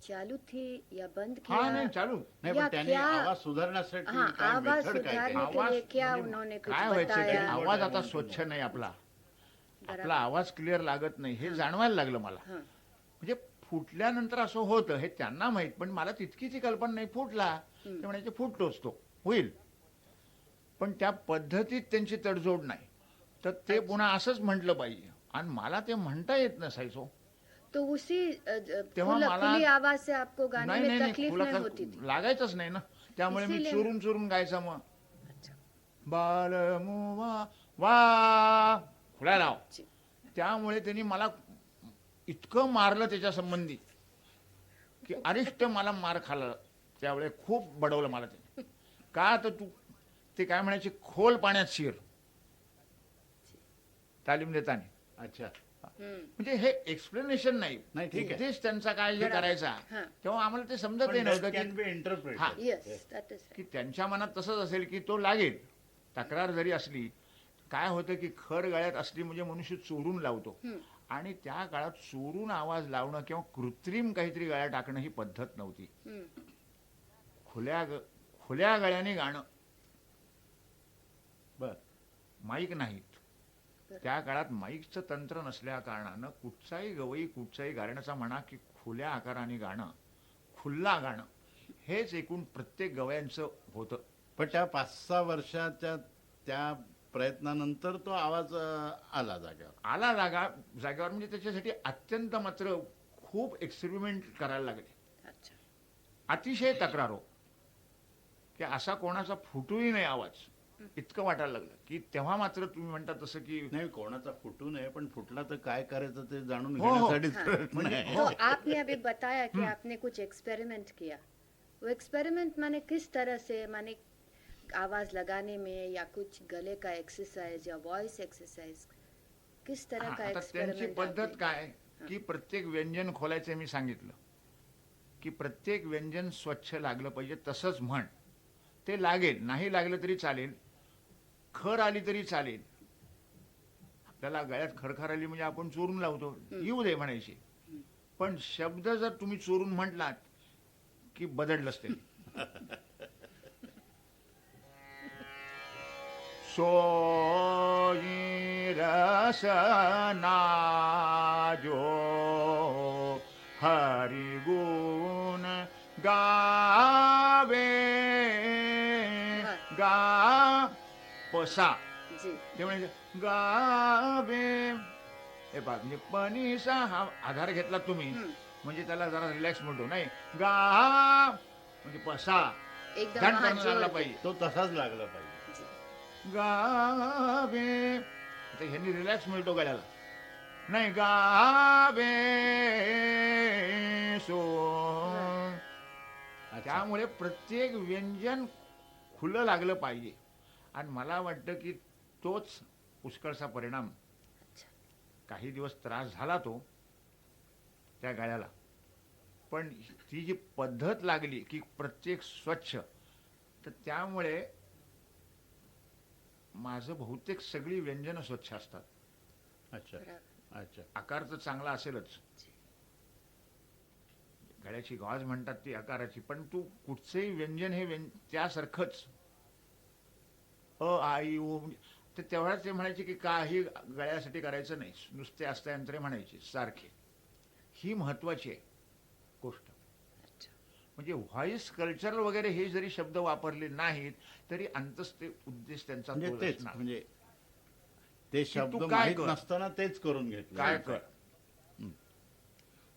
चालू थी या बंद हाँ किया? नहीं चालू नाही या पण त्यांनी क्या आवाज सुधारण्यासाठी हाँ काय आवाज मेथड काय सुधारने काय? के लिए क्या म्हणजे उन्होंने कुछ काय व्हायचं की बताया? आवाज आता म्हणतो स्वच्छ नाही आपला बराबर. आपला आवाज क्लिअर लागत नाही हे जाणवायला लागलं मला हाँ म्हणजे फुटल्यानंतर असं होतं हे त्यांना माहित पण मला तितकीची कल्पना नाही फुटला ते म्हणायचे फुटतोच तो होईल पण त्या पद्धतीत त्यांची तडजोड नाही तर ते पुन्हा असंच म्हटलं पाहिजे आणि मला ते म्हणता येत नसायचो तो उसी तेव्हा मला खुली आवाज से आपको गाने नाही में नाही तकलीफ खुला नहीं होती थी? लागायचंच नाही ना त्यामुळे मी इसीलिए- चुरून चुरून गायचा मग अच्छा बालमुवा वा खुला लाव जी. त्यामुळे त्यांनी मला इतकं मारलं त्याच्या संबंधी की अरिष्ट मला मार खाल्ला त्यावेळे खूप बडवलं मला ते का तर तू ते काय म्हणायचे खोल पाण्यात शिर तालीम देताना अच्छा म्हणजे हे एक्सप्लेनेशन नाही नाही, ठीक आहे. उद्देश त्यांचा काय हे बरोबर. करायचा हां. तेव्हा आम्हाला ते समजतही नव्हतं कॅन की बी इंटरप्रेट हा. यस दॅट इज की त्यांच्या मनात तसंच असेल की तो लागेल तक्रार जरी असली काय होतं की खर गळ्यात असली म्हणजे मनुष्य चोरून लावतो आणि त्या काळात चोरून आवाज लावणं किंवा कृत्रिम काहीतरी गळ्यात टाकणं ही पद्धत नव्हती खुल्या गळ्याने गाणं बर माईक नाहीत त्या काळात माईकचं तंत्र नसल्या कारणानं कुठचाही गवई कुठचाही गाण्याचा म्हणा की खुल्या आकाराने गाणं खुल्ला गाणं हेच एकूण प्रत्येक गवयांचं होतं पण त्या 5-6 वर्षाच्या त्या प्रयत्नानंतर तो आवाज आला जाग्यावर आला जागेवर म्हणजे त्याच्यासाठी अत्यंत मात्र खूप एक्सपेरिमेंट करायला लागले अच्छा अतिशय तक्रार हो की असा कोणाचा फुटूही नाही आवाज इतकं वाटायला लागलं की तेव्हा मात्र तुम्ही म्हणता तसं की नाही कोणाचा फुटू नये पण फुटला तर काय करायचं ते जाणून हो, हो. घेण्यासाठीच प्रयत्न आहे तो आपने अभी बताया कि आपने कुछ एक्सपेरिमेंट किया वो एक्सपेरिमेंट माने किस तरह से माने आवाज लगाने में या कुछ गले का एक्सरसाइज या वॉइस एक्सरसाइज किस तरह हा, का आता त्यांची एक्सपेरिमेंट पद्धत काय की प्रत्येक व्यंजन खोलायचे मी सांगितलं की प्रत्येक व्यंजन स्वच्छ लागलं पाहिजे तसंच म्हण ते लागेल नाही लागलं तरी चालेल खर आली तरी चालेल आपल्याला गळ्यात खरखर आली म्हणजे आपण चोरून लावतो येऊ दे म्हणायची पण शब्द जर तुम्ही चोरून म्हटलात की बदडलंच ते सोई रसना जो हरि गुण गावे गा पसा जी ते म्हणजे गावे हे पहा म्हणजे पनीसा हा आधार घेतला तुम्ही म्हणजे त्याला जरा रिलॅक्स म्हणतो नाही गा म्हणजे पसा एकदम धड वहाँ करणं लागला जोर पाहिजे तो तसाच लागला पाहिजे जी गावे आता ह्यांनी रिलॅक्स मिळतो गळ्याला नाही गावे सो त्यामुळे प्रत्येक व्यंजन खुलं लागलं पाहिजे आणि मला वाटतं की तोच पुष्कळचा परिणाम अच्छा काही दिवस त्रास झाला तो त्या गळ्याला पण ती जी पद्धत लागली की प्रत्येक स्वच्छ तर त्यामुळे माझं बहुतेक सगळी व्यंजनं स्वच्छ असतात अच्छा बराबर अच्छा आकार तर चांगला असेलच गळ्याची गॉज म्हणतात ती आकाराची पण तू कुठचंही व्यंजन हे त्यासारखंच आई ओ तर तेवढाच ते म्हणायचे की काही गळ्यासाठी करायचं नाही नुसते अस्तायंत्रे म्हणायचे सारखे ही महत्वाची आहे गोष्ट अच्छा म्हणजे व्हॉइस कल्चर वगैरे हे जरी शब्द वापरले नाहीत तरी अंतस्ते उद्देश त्यांचा म्हणजे तोच तेच असणार. म्हणजे ते शब्द तू काय माहीत कर? नसताना तेच करून घेतलं काय कर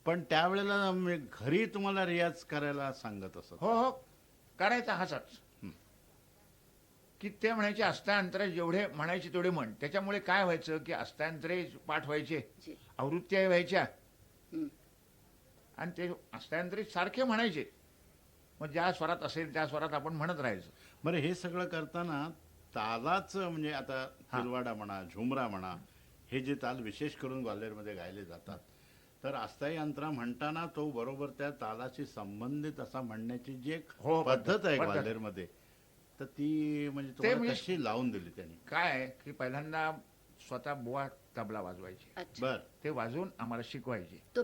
पण त्यावेळेला मी घरी तुम्हाला रियाज करायला सांगत असत हो हो करायचा हाच की ते म्हणायचे अस्तांतरे जेवढे म्हणायचे तेवढे म्हण त्याच्यामुळे काय व्हायचं की अस्तांतरे पाठ व्हायचे जी आवृत्त्या व्हायच्या हम्म. आणि ते अस्तांतरे सारखे म्हणायचे मग ज्या स्वरात असेल त्या स्वरात आपण म्हणत राहायचं बरं हे सगळं करताना तालाच म्हणजे आता तिलवाडा म्हणा झुमरा म्हणा हे जे ताल विशेष करून ग्वाल्हेरमध्ये गायले जातात तर अस्थायी अंतरा म्हणताना तो बरोबर त्या तालाशी संबंधित असा म्हणण्याची जी एक हो, पद्धत आहे पद्धत. ग्वाल्हेरमध्ये तर ती म्हणजे ते तुम्हाला म्हणजे कशी लावून दिली त्यांनी काय आहे की पहिल्यांदा स्वतः बुवा तबला वाजवायचे अच्छा बर ते वाजवून आम्हाला शिकवायचे तो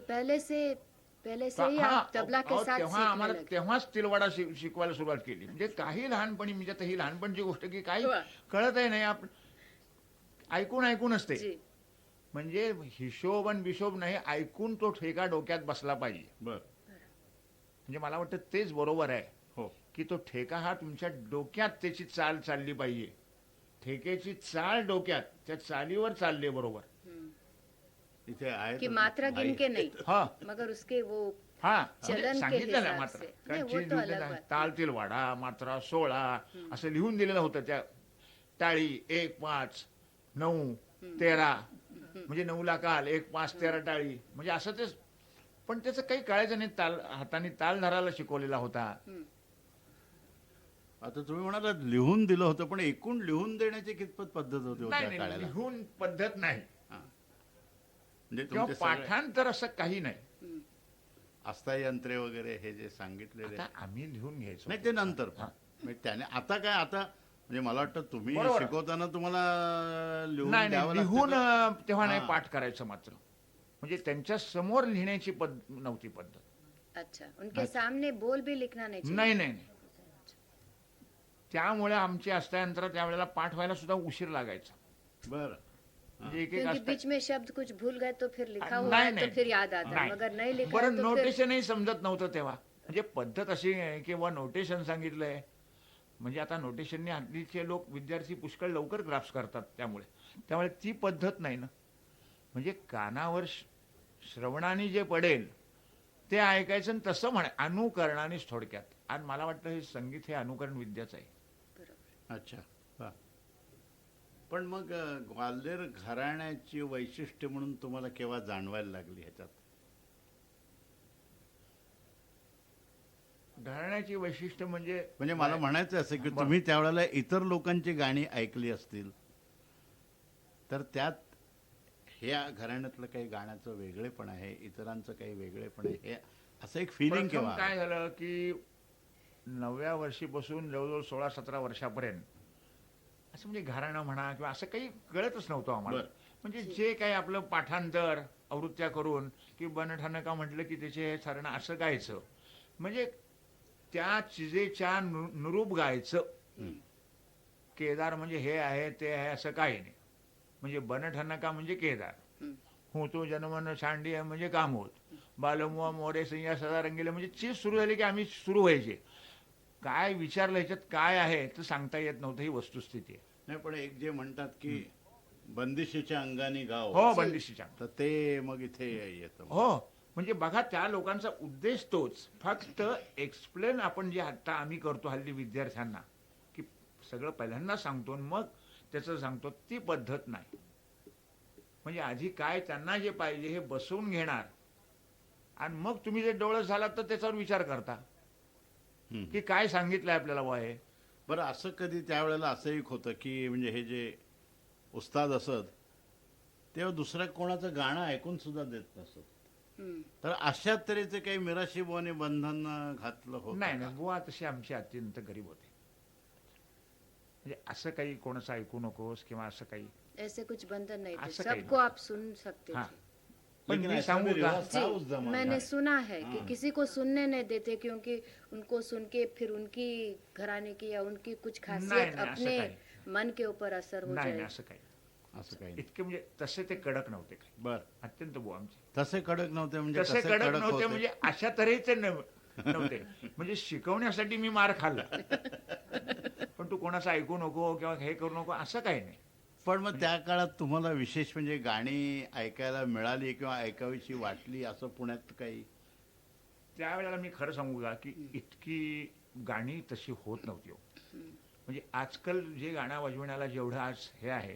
पहले से ही हा, आप तबला के अहो, साथ तेव्हा सीखने आम्हाला लगे. तेव्हाच तिलवाडा शिकवायला सुरुवात केली. म्हणजे काही लहानपणी म्हणजे आता ही लहानपणची गोष्ट की काही वा. कळतही नाही. आपण ऐकून असते. जी. म्हणजे हिशोब आणि बिशोब नाही, ऐकून तो ठेका डोक्यात बसला पाहिजे. बर म्हणजे मला वाटतं तेच बरोबर आहे हो की तो ठेका हा तुमच्या डोक्यात त्याची चाल चालली पाहिजे. ठेक्याची चाल डोक्यात, त्या चालीवर चालली बरोबर. हम्म. इथे आहे कि मात्रा गिन के नहीं, हा मगर उसके वो हा चलन म्हणजे के सांगितलं ना हिसाब मात्र. से. कारण नहीं, वो चीज तो लिहून अलग दिलं, बात. ताल तिलवाडा मात्रा 16 असं लिहून दिलेलं होतं. त्या टाळी 1 5 9 13 म्हणजे 9ला काल 1 5 13 टाळी म्हणजे असं ते. पण त्याचं काही कळायचं नाही. ताल हाताने ताल धरायला शिकवलेला होता. हम्म. आता तुम्ही म्हणाला लिहून दिलं होतं, पण एकूण लिहून देण्याची कितपत पद्धत होती हो नाही त्या नाही काळाला? लिहून पद्धत नाही हा. म्हणजे किंवा तुमचे सगळे पाठांतर असं काही नाही. हम्म. अस्थायी यंत्रे वगैरे हे जे सांगितलेले आता आम्ही लिहून घ्यायचो. नाही ते नंतर हा. म्हणजे त्याने आता काय आता म्हणजे मला वाटतं तुम्ही बरोबर. शिकवताना तुम्हाला लिहून नाही द्यावं नाही लागतं लिहून का? तेव्हा नाही हा. पाठ करायचं मात्र. म्हणजे त्यांच्या समोर लिहिण्याची नव्हती पद्धत. अच्छा, उनके सामने बोल भी लिखना नहीं चाहिए. नाही नाही नाही. त्यामुळे आमचे हस्तांतर त्यावेळेला पाठ व्हायला सुद्धा उशीर लागायचा. बरं म्हणजे एक क्योंकि असता- बीच में शब्द कुछ भूल गए तो फिर लिखा हुआ नाही, है तो नाही. फिर याद आता है, नाही. मगर नहीं लिखा बरं है तो फिर. नोटेशनही समजत नव्हतं तेव्हा. म्हणजे पद्धत अशी आहे किंवा नोटेशन सांगितलंय. म्हणजे आता नोटेशनने हल्लीचे लोक विद्यार्थी पुष्कळ लवकर ग्राफ्स करतात. त्यामुळे ती पद्धत नाही ना. म्हणजे कानावर श्रवणाने जे पडेल ते ऐकायचं आणि तसं अनुकरणानेच थोडक्यात. आणि मला वाटतं हे संगीत हे अनुकरण विद्याच आहे. अच्छा वा. पण मग ग्वाल्हेर घराण्याची वैशिष्ट्य म्हणून तुम्हाला केव्हा जाणवायला लागली ह्याच्यात? घराण्याची वैशिष्ट्य म्हणजे मला म्हणायचं असं की बरं. तुम्ही त्यावेळेला इतर लोकांची गाणी ऐकली असतील तर त्यात ह्या घराण्यातलं काही गाण्याचं वेगळेपण आहे, इतरांचं काही वेगळेपण आहे, हे असं एक फिलिंग प्रथम केव्हा काय आलं? झालं की 9व्या वर्षीपासून जवळजवळ 16-17 वर्षापर्यंत असं म्हणजे घराणं म्हणा किंवा असं काही कळतच नव्हतं आम्हाला. बरं. म्हणजे जे काही आपलं पाठांतर आवृत्त्या करून की बनठाणका म्हटलं की त्याचे हे सारण असं गायचं. म्हणजे त्या चिजेच्या नुरूप गायचं. केदार म्हणजे हे आहे ते आहे असं काही नाही. म्हणजे बनठणका म्हणजे केदार. हूं तो जनमन शांडी आहे म्हणजे कामोद. बालमुआ मोरे सैया सदा रंगीले म्हणजे चीज सुरू झाली की आम्ही सुरू व्हायचे. काय विचारलं ह्याच्यात काय आहे तर सांगता येत नव्हतं. ही वस्तुस्थिती आहे. नाही पण एक जे म्हणतात की बंदिशीच्या अंगाने गाव, हो बंदिशीच्या. तर ते मग इथे येतं. हो म्हणजे बघा त्या लोकांचा उद्देश तोच. फक्त एक्सप्लेन आपण जे आता आम्ही करतो हल्ली विद्यार्थ्यांना की सगळं पहिल्यांदा सांगतो आणि मग त्याचं सांगतो, ती पद्धत नाही. म्हणजे आधी काय त्यांना जे पाहिजे हे बसवून घेणार आणि मग तुम्ही जे डोळस झालात तर त्याच्यावर विचार करता हम्म. की काय सांगितलंय आपल्याला बुवा हे. बरं असं कधी त्यावेळेला असं एक होतं की म्हणजे हे जे उस्ताद असत तेव्हा दुसऱ्या कोणाचं गाणं ऐकून सुद्धा देत नसत, हम्म. तर अशा तऱ्हेचे काही मिराशी बुवाने बंधन घातलं होतं नाही का? नाही बुवा तसे आमचे अत्यंत गरीब होते. म्हणजे असं काही कोणाचं ऐकू नकोस किंवा असं काही. ऐसे कुछ बंधन नहीं थे, ऐसा कहीं सबको नहीं। आप सुन सकते हाँ। थे. पण लेकिन मी ऐसा सांगू भी का रिवाज था उस जी, जमाने मैंने में। सुना है कि हाँ। किसी को सुनने नहीं देते क्योंकि उनको सुन के फिर उनकी घराने की या उनकी कुछ खासियत नहीं, असं अपने काही. मन के ऊपर असर हो नाही नाही जाए. असं काही. असं काही नाही. इतके म्हणजे तसे ते कडक नव्हते काही. बर अत्यंत बुवा आमचे तसे कडक नव्हते म्हणजे तसे कडक नव्हते होते. म्हणजे अशा तऱ्हेचे नव्हते. म्हणजे शिकवण्यासाठी मी मार खाल्ला पण तू कोणाचं ऐकू नको किंवा हे करू नको असं काही नाही. पण मग त्या काळात तुम्हाला विशेष म्हणजे गाणी ऐकायला मिळाली किंवा ऐकावीशी वाटली असं पुण्यात काही? त्यावेळेला मी खरं सांगू का की इतकी गाणी तशी होत नव्हती हो. म्हणजे आजकाल जे गाणं वाजवण्याला जेवढं आज हे आहे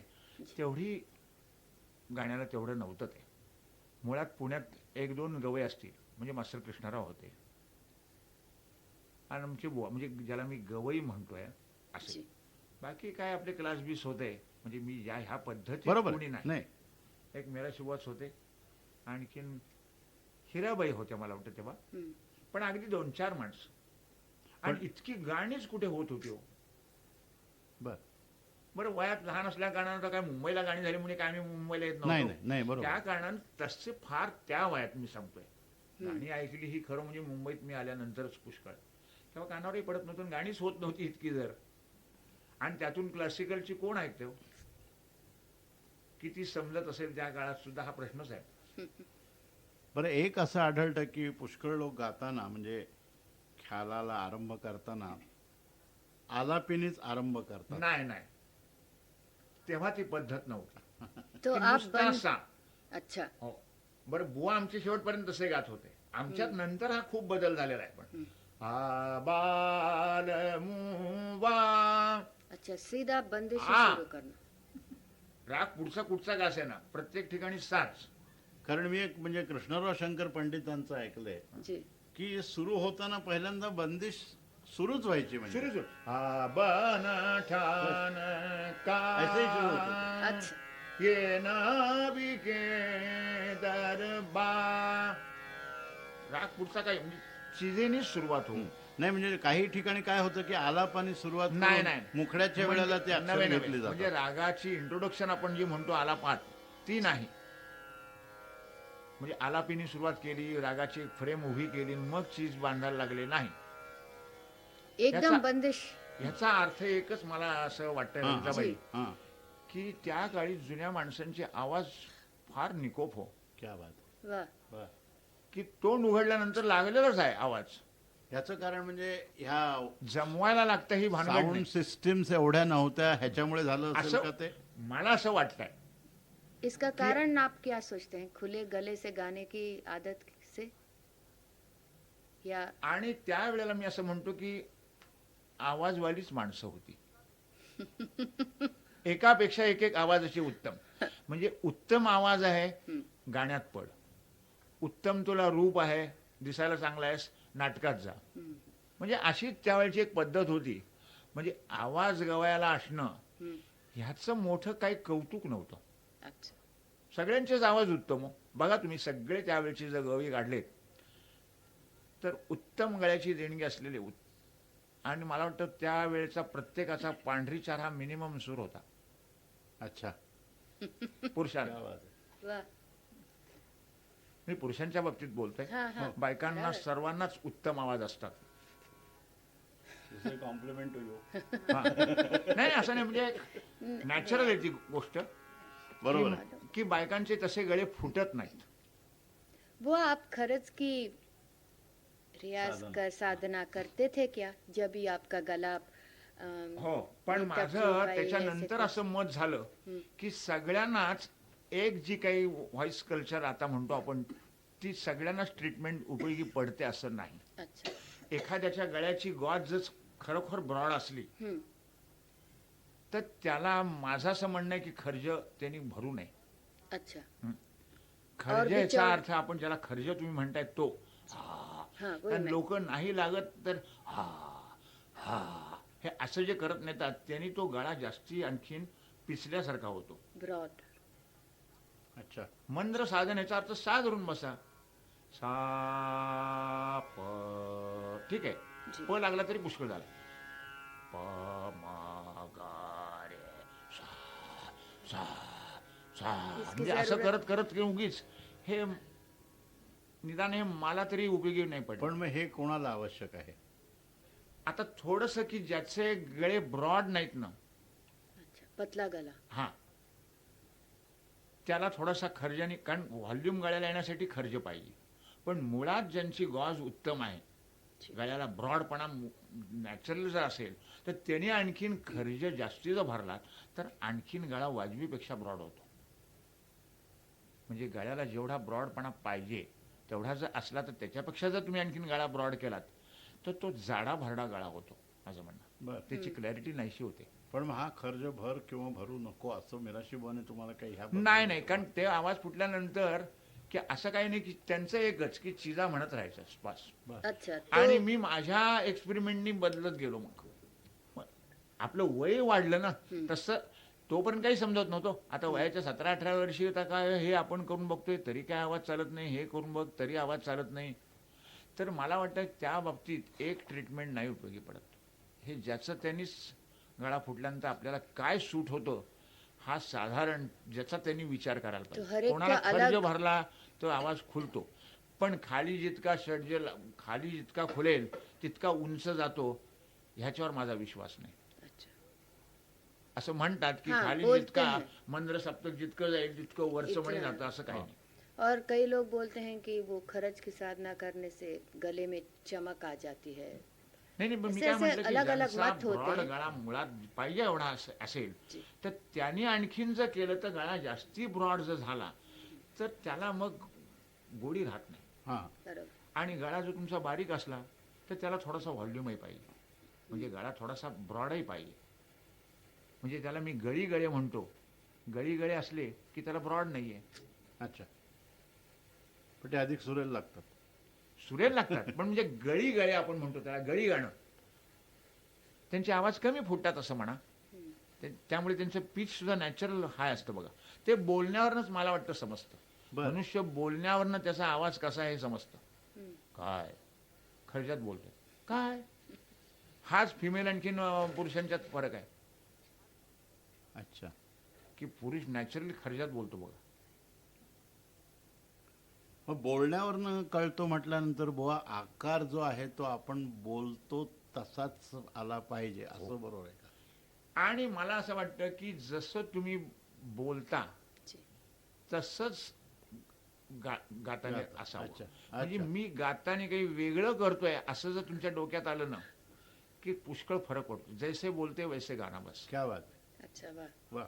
तेवढी गाण्याला तेवढं नव्हतं ते. मुळात पुण्यात 1-2 गवई असतील म्हणजे मास्टर कृष्णराव होते आणि आमचे बुवा म्हणजे ज्याला मी गवई म्हणतोय असे. जी. बाकी काय आपले क्लास 20 होते. म्हणजे मी या ह्या पद्धतीत बरोबर कोणी आहे. नाही. नाही एक मेरा शिवाच होते, आणखीन हिराबाई होत्या मला वाटतं तेव्हा. हम्म. पण अगदी 2-4 माणसं आणि इतकी गाणीच कुठे होत होती हो. बर बरं वयात लहान असल्या कारणानं तर काय मुंबईला गाणी झाली म्हणजे काय आम्ही मुंबईला येत नाही नव्हतो. नाही नाही बरोबर. त्या कारणानं तसे फार त्या वयात मी सांगतोय गाणी ऐकली ही खरं म्हणजे मुंबईत मी आल्यानंतरच पुष्कळ, तेव्हा कानावरही पडत नव्हतं आणि गाणीच होत नव्हती इतकी जर, आणि त्यातून क्लासिकलची कोण ऐकते हो? किती समजत असेल त्या काळात सुद्धा हा प्रश्नच आहे. बरं, एक असं आढळतं की पुष्कळ लोक गाताना म्हणजे ख्यालाला आरंभ करताना आलापीनेच आरंभ करतात. नाही नाही, तेव्हा ती पद्धत नव्हती. तो ती आप नुसता बन सा. अच्छा. हो, बरं, बुवा आमचे शेवटपर्यंत तसे गात होते. आमच्यात नंतर हा खूप बदल झालेला आहे. पण आबाल मुवा, अच्छा, सीधा बंदिश हाँ. सुरू करना. राग पुढचा कुठचा का असेना, प्रत्येक ठिकाणी साच. कारण मी एक म्हणजे कृष्णराव शंकर पंडितांचं ऐकलंय जी. की सुरू होताना पहिल्यांदा बंदिश सुरूच व्हायची, म्हणजे सुरू सुरू बन ठान ऐसंही सुरू होतं का अच्छा. ये नाविके दरबा. राग पुढचा काय म्हणजे चिजेनीच सुरुवात हो. नाही, म्हणजे काही ठिकाणी काय होतं की आलापानी सुरुवात नाही करून नाही, मुखड्याच्या म्हणजे वेळेला ते अक्षर नवे नवे, घेतली म्हणजे जातात. रागाची इंट्रोडक्शन आपण जी म्हणतो आलापात, ती नाही. म्हणजे आलापीने सुरुवात केली, रागाची फ्रेम उभी केली, मग चीज बांधायला लागले, नाही. एकदम याचा- बंदिश. ह्याचा अर्थ एकच मला असं वाटतं हां, ललिताबाई, हां, की त्या काळी जुन्या माणसांचे आवाज फार निकोप हो, क्या बात. वा. बर, की तोंड उघडल्यानंतर लागलेलाच आहे आवाज. याचं कारण म्हणजे ह्या जमवायला लागतं ही भानगड साऊंड नाही. सिस्टीम्स एवढ्या नव्हत्या, ह्याच्यामुळे झालं असेल असं का ते? मला असं वाटतंय. इसका कारण आप क्या सोचते हैं? खुले गले से गाने की आदत से, या आणि त्यावेळेला मी असं म्हणतो की आवाजवालीच माणसं होती. एकापेक्षा एक एक आवाजाची उत्तम, म्हणजे उत्तम आवाज आहे गाण्यात पड, उत्तम तुला रूप आहे, दिसायला चांगला आहेस, नाटकात जा. म्हणजे अशी त्यावेळेची एक पद्धत होती. म्हणजे आवाज गवयाला असणं ह्याचं मोठं काही कौतुक नव्हतं. अच्छा. सगळ्यांचेच आवाज उत्तम हो. बघा तुम्ही सगळे त्यावेळेचे जर गवई काढलेत तर उत्तम गळ्याची देणगी असलेले आणि मला वाटतं त्यावेळेचा प्रत्येकाचा पांढरी चार हा मिनिमम सूर होता अच्छा, पुरुषांना. क्या बात आहे. वा. मी पुरुषांच्या बाबतीत बोलतोय. हा, हा. बायकांना बरोबर. सर्वांनाच उत्तम आवाज असतात. Compliment to you. हा. नाही असं नाही, म्हणजे नॅचरल आहे ती गोष्ट, बरोबर आहे. की बायकांचे तसे गळे फुटत नाहीत. वो आप खरच की रियाज साधना. कर साधना करते थे क्या, जब भी आपका गला हो, पण माझं त्याच्यानंतर असं मत झालं की सगळ्यांनाच एक जी काही व्हॉइस कल्चर आता म्हणतो आपण, ती सगळ्यांनाच ट्रीटमेंट उपयोगी पडते असं नाही. अच्छा. एखाद्याच्या गळ्याची गॉज जर खरोखर ब्रॉड असली तर त्याला माझं असं म्हणणं आहे की खर्ज त्यांनी भरू नये. अच्छा. खर्ज याचा अर्थ आपण ज्याला खर्ज तुम्ही म्हणताय तो, हाँ, वही मैं. लोक नाही लागत तर हा हा हे असं जे करत नेतात त्यांनी तो गळा जास्ती आणखीन पिसल्यासारखा होतो. ब्रॉड. अच्छा, मंद्र साधन याचा अर्थ सा धरून बसा, सा प, ठीक आहे, जी. प लागला तरी पुष्कळ झाला, प म ग रे सा सा सा, इसकी म्हणजे असं जरूरत- करत करत की उगीच हे निदान हे मला तरी उपयोगी नाही पडलं. पण मग हे कोणाला आवश्यक आहे? आता थोडस की ज्याचे गळे ब्रॉड नाहीत ना, अच्छा, पतला गला. हा, त्याला थोडासा खर्जाने, कारण व्हॉल्यूम गळ्याला येण्यासाठी खर्ज पाहिजे. पण मुळात ज्यांची गॉज उत्तम आहे, गळ्याला ब्रॉडपणा नॅचरल जर असेल तर त्याने आणखीन खर्ज जास्ती जर भरला तर आणखीन गळा वाजवीपेक्षा ब्रॉड होतो. म्हणजे गळ्याला जेवढा ब्रॉडपणा पाहिजे तेवढा जर असला तर त्याच्यापेक्षा जर तुम्ही आणखीन गळा ब्रॉड केलात तर तो जाडा भरडा गळा होतो माझं म्हणणं. बरं, त्याची क्लॅरिटी नाहीशी होते. पण मग हा खर्ज भर किंवा भरू नको असं मिराशीबाने तुम्हाला काही ह्या नाही नाही, कारण ते आवाज फुटल्यानंतर की असं काही नाही की त्यांचं एकच की चिजा म्हणत राहायचं बस. अच्छा. आणि तो मी माझ्या एक्सपेरिमेंटनी बदलत गेलो. मग आपलं वय वाढलं ना तसं तोपर्यंत काही समजत नव्हतं. आता वयाच्या 17-18 वर्षी आता काय हे आपण करून बघतोय तरी काय आवाज चालत नाही, हे करून बघ तरी आवाज चालत नाही. तर मला वाटतं त्या बाबतीत एक ट्रीटमेंट नाही उपयोगी पडत. हे ज्याचं त्यांनीच गळा फुटल्यानंतर आपल्याला काय सूट होतं हा साधारण ज्याचा त्यांनी विचार करायला तो हर पाहिजे. एक कोणाला का खर्ज अलग- भरला तो आवाज खुलतो. पण खाली जितका षड्जल खाली जितका खुलेल तितका उंच जातो ह्याच्यावर माझा विश्वास नाही. अच्छा. असं म्हणतात की हां, खाली बोलते जितका हैं. मंद्र सप्तक जितकं जाईल तितकं वरचं इतना. म्हणे जातं असं काही हा. नाही. और कई लोग बोलते हैं कि वो खरज की साधना करने से गले में चमक आ जाती है. नाही नाही, पण मी असे काय असे म्हटलं की अलग-अलग ज्यांचा मत होते ब्रॉड हैं. गळा मुळात पाहिजे एवढा असेल जी. तर त्यांनी आणखीन जर केलं तर गळा जास्ती ब्रॉड जर झाला तर त्याला मग गोडी राहत नाही. हा. बरोबर. आणि गळा जो तुमचा बारीक असला तर त्याला थोडासा व्हॉल्यूमही पाहिजे. म्हणजे गळा थोडासा ब्रॉडही पाहिजे. म्हणजे त्याला मी गळी गळे म्हणतो. गळी गळे असले की त्याला ब्रॉड नाहीये. अच्छा. पण ते अधिक सुरेल लागतात. सुरेल लागतात पण म्हणजे गळी गळे आपण म्हणतो त्याला गळी गाणं. त्यांचे आवाज कमी फुटतात असं म्हणा. त्यामुळे त्यांचं पीच सुद्धा नॅचरल हाय असतं बघा. ते बोलण्यावरच मला वाटतं समजतं. बरं. मनुष्य बोलण्यावरनं त्याचा आवाज कसा आहे हे समजतं. हम्म. काय खर्जात बोलतोय काय, हाच फिमेल आणखीन पुरुषांच्यात फरक आहे अच्छा. की पुरुष नॅचरली खर्जात बोलतो बघा. मग बोलण्यावरनं कळतो म्हटल्यानंतर बुवा आकार जो आहे तो आपण बोलतो तसाच आला पाहिजे असं बरोबर आहे का? आणि मला असं वाटतं की जसं तुम्ही बोलता जी. तसंच गाताने गाता. असावं. अच्छा. म्हणजे अच्छा. मी गाताने काही वेगळं करतोय असं जर तुमच्या डोक्यात आलं ना की पुष्कळ फरक पडतो. जैसे बोलते वैसे गाना बस. क्या बात आहे. अच्छा. वाह. वा.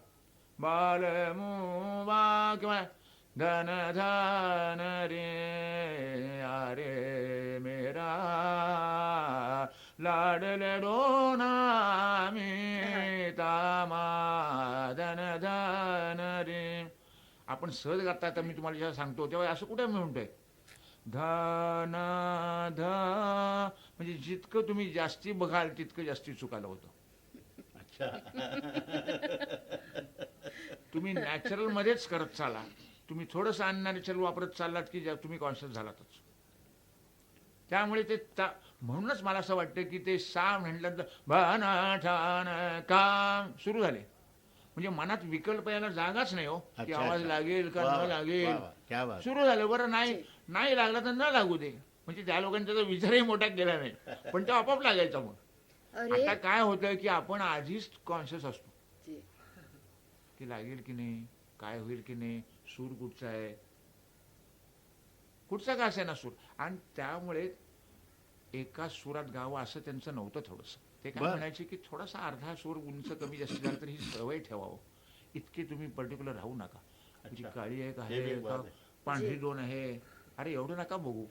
बाल मुवा किंवा धन धन रे अरे मेरा लाडले डोना मी तामा धन धन रे. आपण सहज गाता तर मी तुम्हाला जेव्हा सांगतो तेव्हा असं कुठे मी म्हणतोय धन ध, म्हणजे जितकं तुम्ही जास्ती बघाल तितकं जास्ती चुकायला होतं. अच्छा. तुम्ही नॅचरल मध्येच करत चाला. तुम्ही थोडंसं अननॅचरल वापरत चाललात की तुम्ही कॉन्शियस झालातच. त्यामुळे ते म्हणूनच मला असं वाटतं की ते सा म्हटल्यानंतर भन ठाण काम सुरू झाले म्हणजे मनात विकल्प यायला जागाच नाही हो की अच्छा, आवाज अच्छा. लागेल का वा, न वा, लागेल. वा, वा. क्या बात. सुरू झालं. बरं नाही लागला तर न लागू दे. म्हणजे त्या लोकांचा तर विचारही मोठा केला नाही पण तो आपोआप लागायचा. मग और आता एक काय होतं की आपण आधीच कॉन्शियस असतो जी. की लागेल की नाही, काय होईल की नाही, सूर कुठचा आहे, कुठचा का असे ना सूर. आणि त्यामुळे एका सुरात गावं असं त्यांचं नव्हतं. थोडंसं ते काय बरं. म्हणायचे की थोडासा अर्धा सूर उंच कमी जास्त झाला तर ही सवय ठेवावं. इतके तुम्ही पर्टिक्युलर राहू नका. तुझी अच्छा. काळी आहे का हे आहे एक का बात आहे. पांढरी जी. दोन आहे, अरे एवढं नका बघू.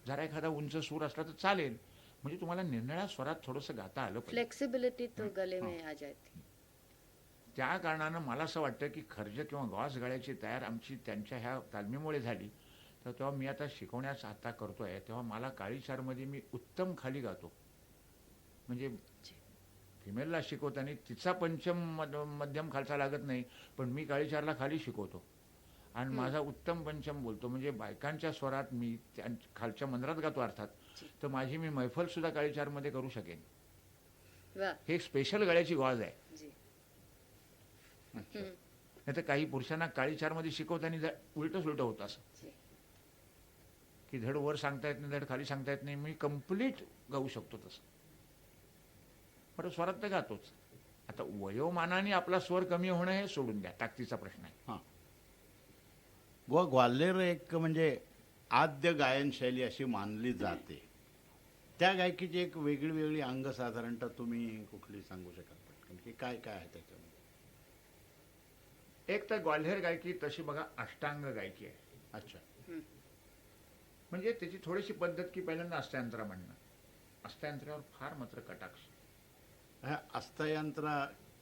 जरा एखादा उंच सूर असला तर चालेल. म्हणजे तुम्हाला निरनिळ्या स्वरात थोडंसं गाता आलं पाहिजे. फ्लेक्सिबिलिटी तो गले में आ जाती. त्या कारणानं मला असं वाटतं की खर्ज किंवा गॉस गळ्याची तयार आमची त्यांच्या ह्या तालमीमुळे झाली. तर तेव्हा मी आता शिकवण्यास आता करतोय तेव्हा मला काळीचारमध्ये मी उत्तम खाली गातो. म्हणजे फिमेलला शिकवताना तिचा पंचम मध्यम खालचा लागत नाही पण मी काळीचारला खाली शिकवतो आणि माझा उत्तम पंचम बोलतो. म्हणजे बायकांच्या स्वरात मी खालच्या मंदिरात गातो अर्थात. तर माझी मी मैफल सुद्धा काळीचारमध्ये करू शकेन. वाह. हे स्पेशल गळ्याची गॉज आहे. जी. अच्छा. नाही तर काही पुरुषांना काळीचारमध्ये शिकवताना उलटच उलट होतं असं जी. की धड वर सांगता येत नाही, धड खाली सांगता येत नाही. मी कम्प्लीट गाऊ शकतो तसं. पण स्वरात तर गातोच. आता वयोमानाने आपला स्वर कमी होणं हे सोडून द्या, ताकदीचा प्रश्न आहे. हां. ग्वाल्हेर एक म्हणजे आद्य गायन शैली अशी मानली जाते. त्या गायकीची एक वेगळी वेगळी अंग साधारणतः तुम्ही कुठली सांगू शकाल पटकन की काय काय आहे त्याच्यामध्ये? एक तर ग्वाल्हेर गायकी तशी बघा अष्टांग गायकी आहे. अच्छा. म्हणजे त्याची थोडीशी पद्धत की पहिल्यांदा अष्टायंत्रा म्हणणं. अष्टायंत्रावर फार मात्र कटाक्ष ह्या अष्टयंत्रा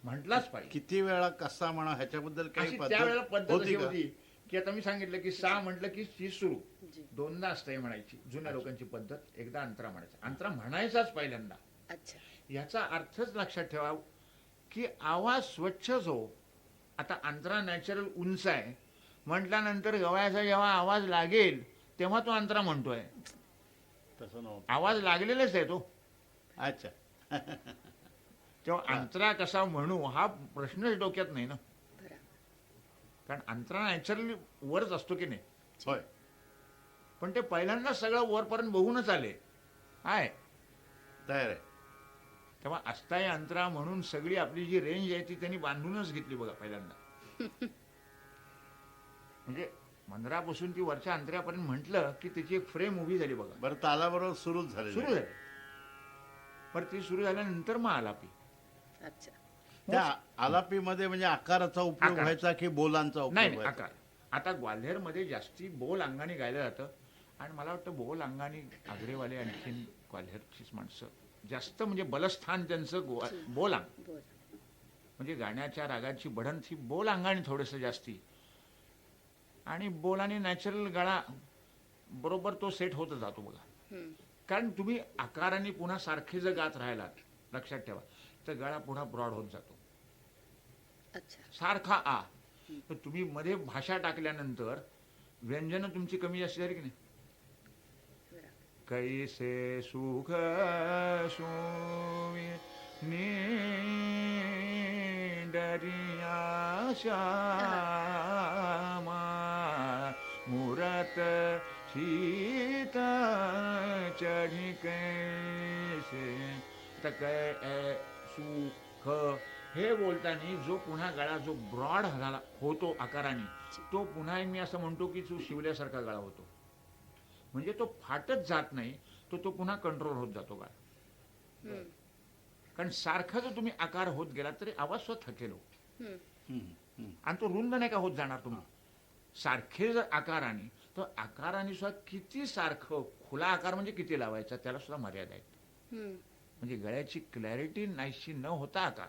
म्हटलाच पाहिजे. किती वेळा कसा म्हणा ह्याच्याबद्दल काही अशी त्यावेळेला पद्धत अशी का? होती की आता मी सांगितलं की सा म्हटलं की ची सुरू जी. दोनदा अष्टय म्हणायची. जुन्या लोकांची पद्धत. एकदा अंतरा म्हणायचा. अंतरा म्हणायचाच पहिल्यांदा. अच्छा. याचा अर्थच लक्षात ठेवा की आवाज स्वच्छच हो. आता अंतरा नॅचरल उंच आहे म्हटल्यानंतर गवळ्याचा जेव्हा आवाज लागेल तेव्हा तो अंतरा म्हणतोय. तसं नव्हतं. आवाज लागलेलाच आहे तो. अच्छा. तेव्हा अंतरा कसा म्हणू हा प्रश्नच डोक्यात नाही ना. बरोबर. कारण अंतरा नॅचरली वरच असतो की नाही. होय. पण ते पहिल्यांदा सगळं वरपर्यंत बघूनच आले आहे. तयार आहे. तेव्हा अस्थायी अंतरा म्हणून सगळी आपली जी रेंज आहे ती त्यांनी बांधूनच घेतली बघा पहिल्यांदा. म्हणजे मंदिरापासून ती वरच्या अंतऱ्यापर्यंत म्हटलं की त्याची एक फ्रेम उभी झाली बघा. बरं, तालाबरोबर सुरूच झाले. सुरू झाली. पण ती सुरू झाल्यानंतर मग आलापी. अच्छा. त्या आलापीमध्ये म्हणजे आकाराचा उपयोग आकार. व्हायचा की बोलांचा नाही उपयोग नाही, व्हायचा? आकार. आता ग्वाल्हेरमध्ये जास्ती बोल अंगाने गायलं जातं आणि मला वाटतं बोल अंगाने आग्रेवाले आणखीन ग्वाल्हेरचीच माणसं जास्त म्हणजे बलस्थान त्यांचं बोल अंग. बोल. म्हणजे गाण्याच्या रागाची बढण ही बोल अंगाने थोडंसं जास्ती आणि बोलाने नॅचरल गळा बरोबर तो सेट होत जातो बघा. हम्म. कारण तुम्ही आकाराने पुन्हा सारखे जर गात राहिलात लक्षात ठेवा तर गळा पुन्हा ब्रॉड होत जातो अच्छा. सारखा आ. तर तुम्ही मध्ये भाषा टाकल्यानंतर व्यंजन तुमची कमी जास्त झाली की नाही. बरं. कैसे सुख सोवी डरिया श्यामा मुरत सीता चढ़ी कैसे. तर सुख हे बोलताना जो पुन्हा गळा जो ब्रॉड झाला होतो आकाराने तो पुन्हा मी असं म्हणतो की तो शिवल्यासारखा गळा होतो. म्हणजे तो फाटच जात नाही, तो पुन्हा कंट्रोल होत जातो गळा. हम्म. कारण सारखा जर तुम्ही आकार होत गेला तरी आवाज स्वतः थकेल हो. हम्म. हम्म, हम्म. आणि तो रुंद नाही का होत जाणार तुम्ही. सारखे जर आकाराने तर आकाराने सुद्धा किती सारखं खुला आकार म्हणजे किती लावायचा त्याला सुद्धा मर्यादा आहेत. हम्म. म्हणजे गळ्याची क्लॅरिटी नाहीशी न होता आकार.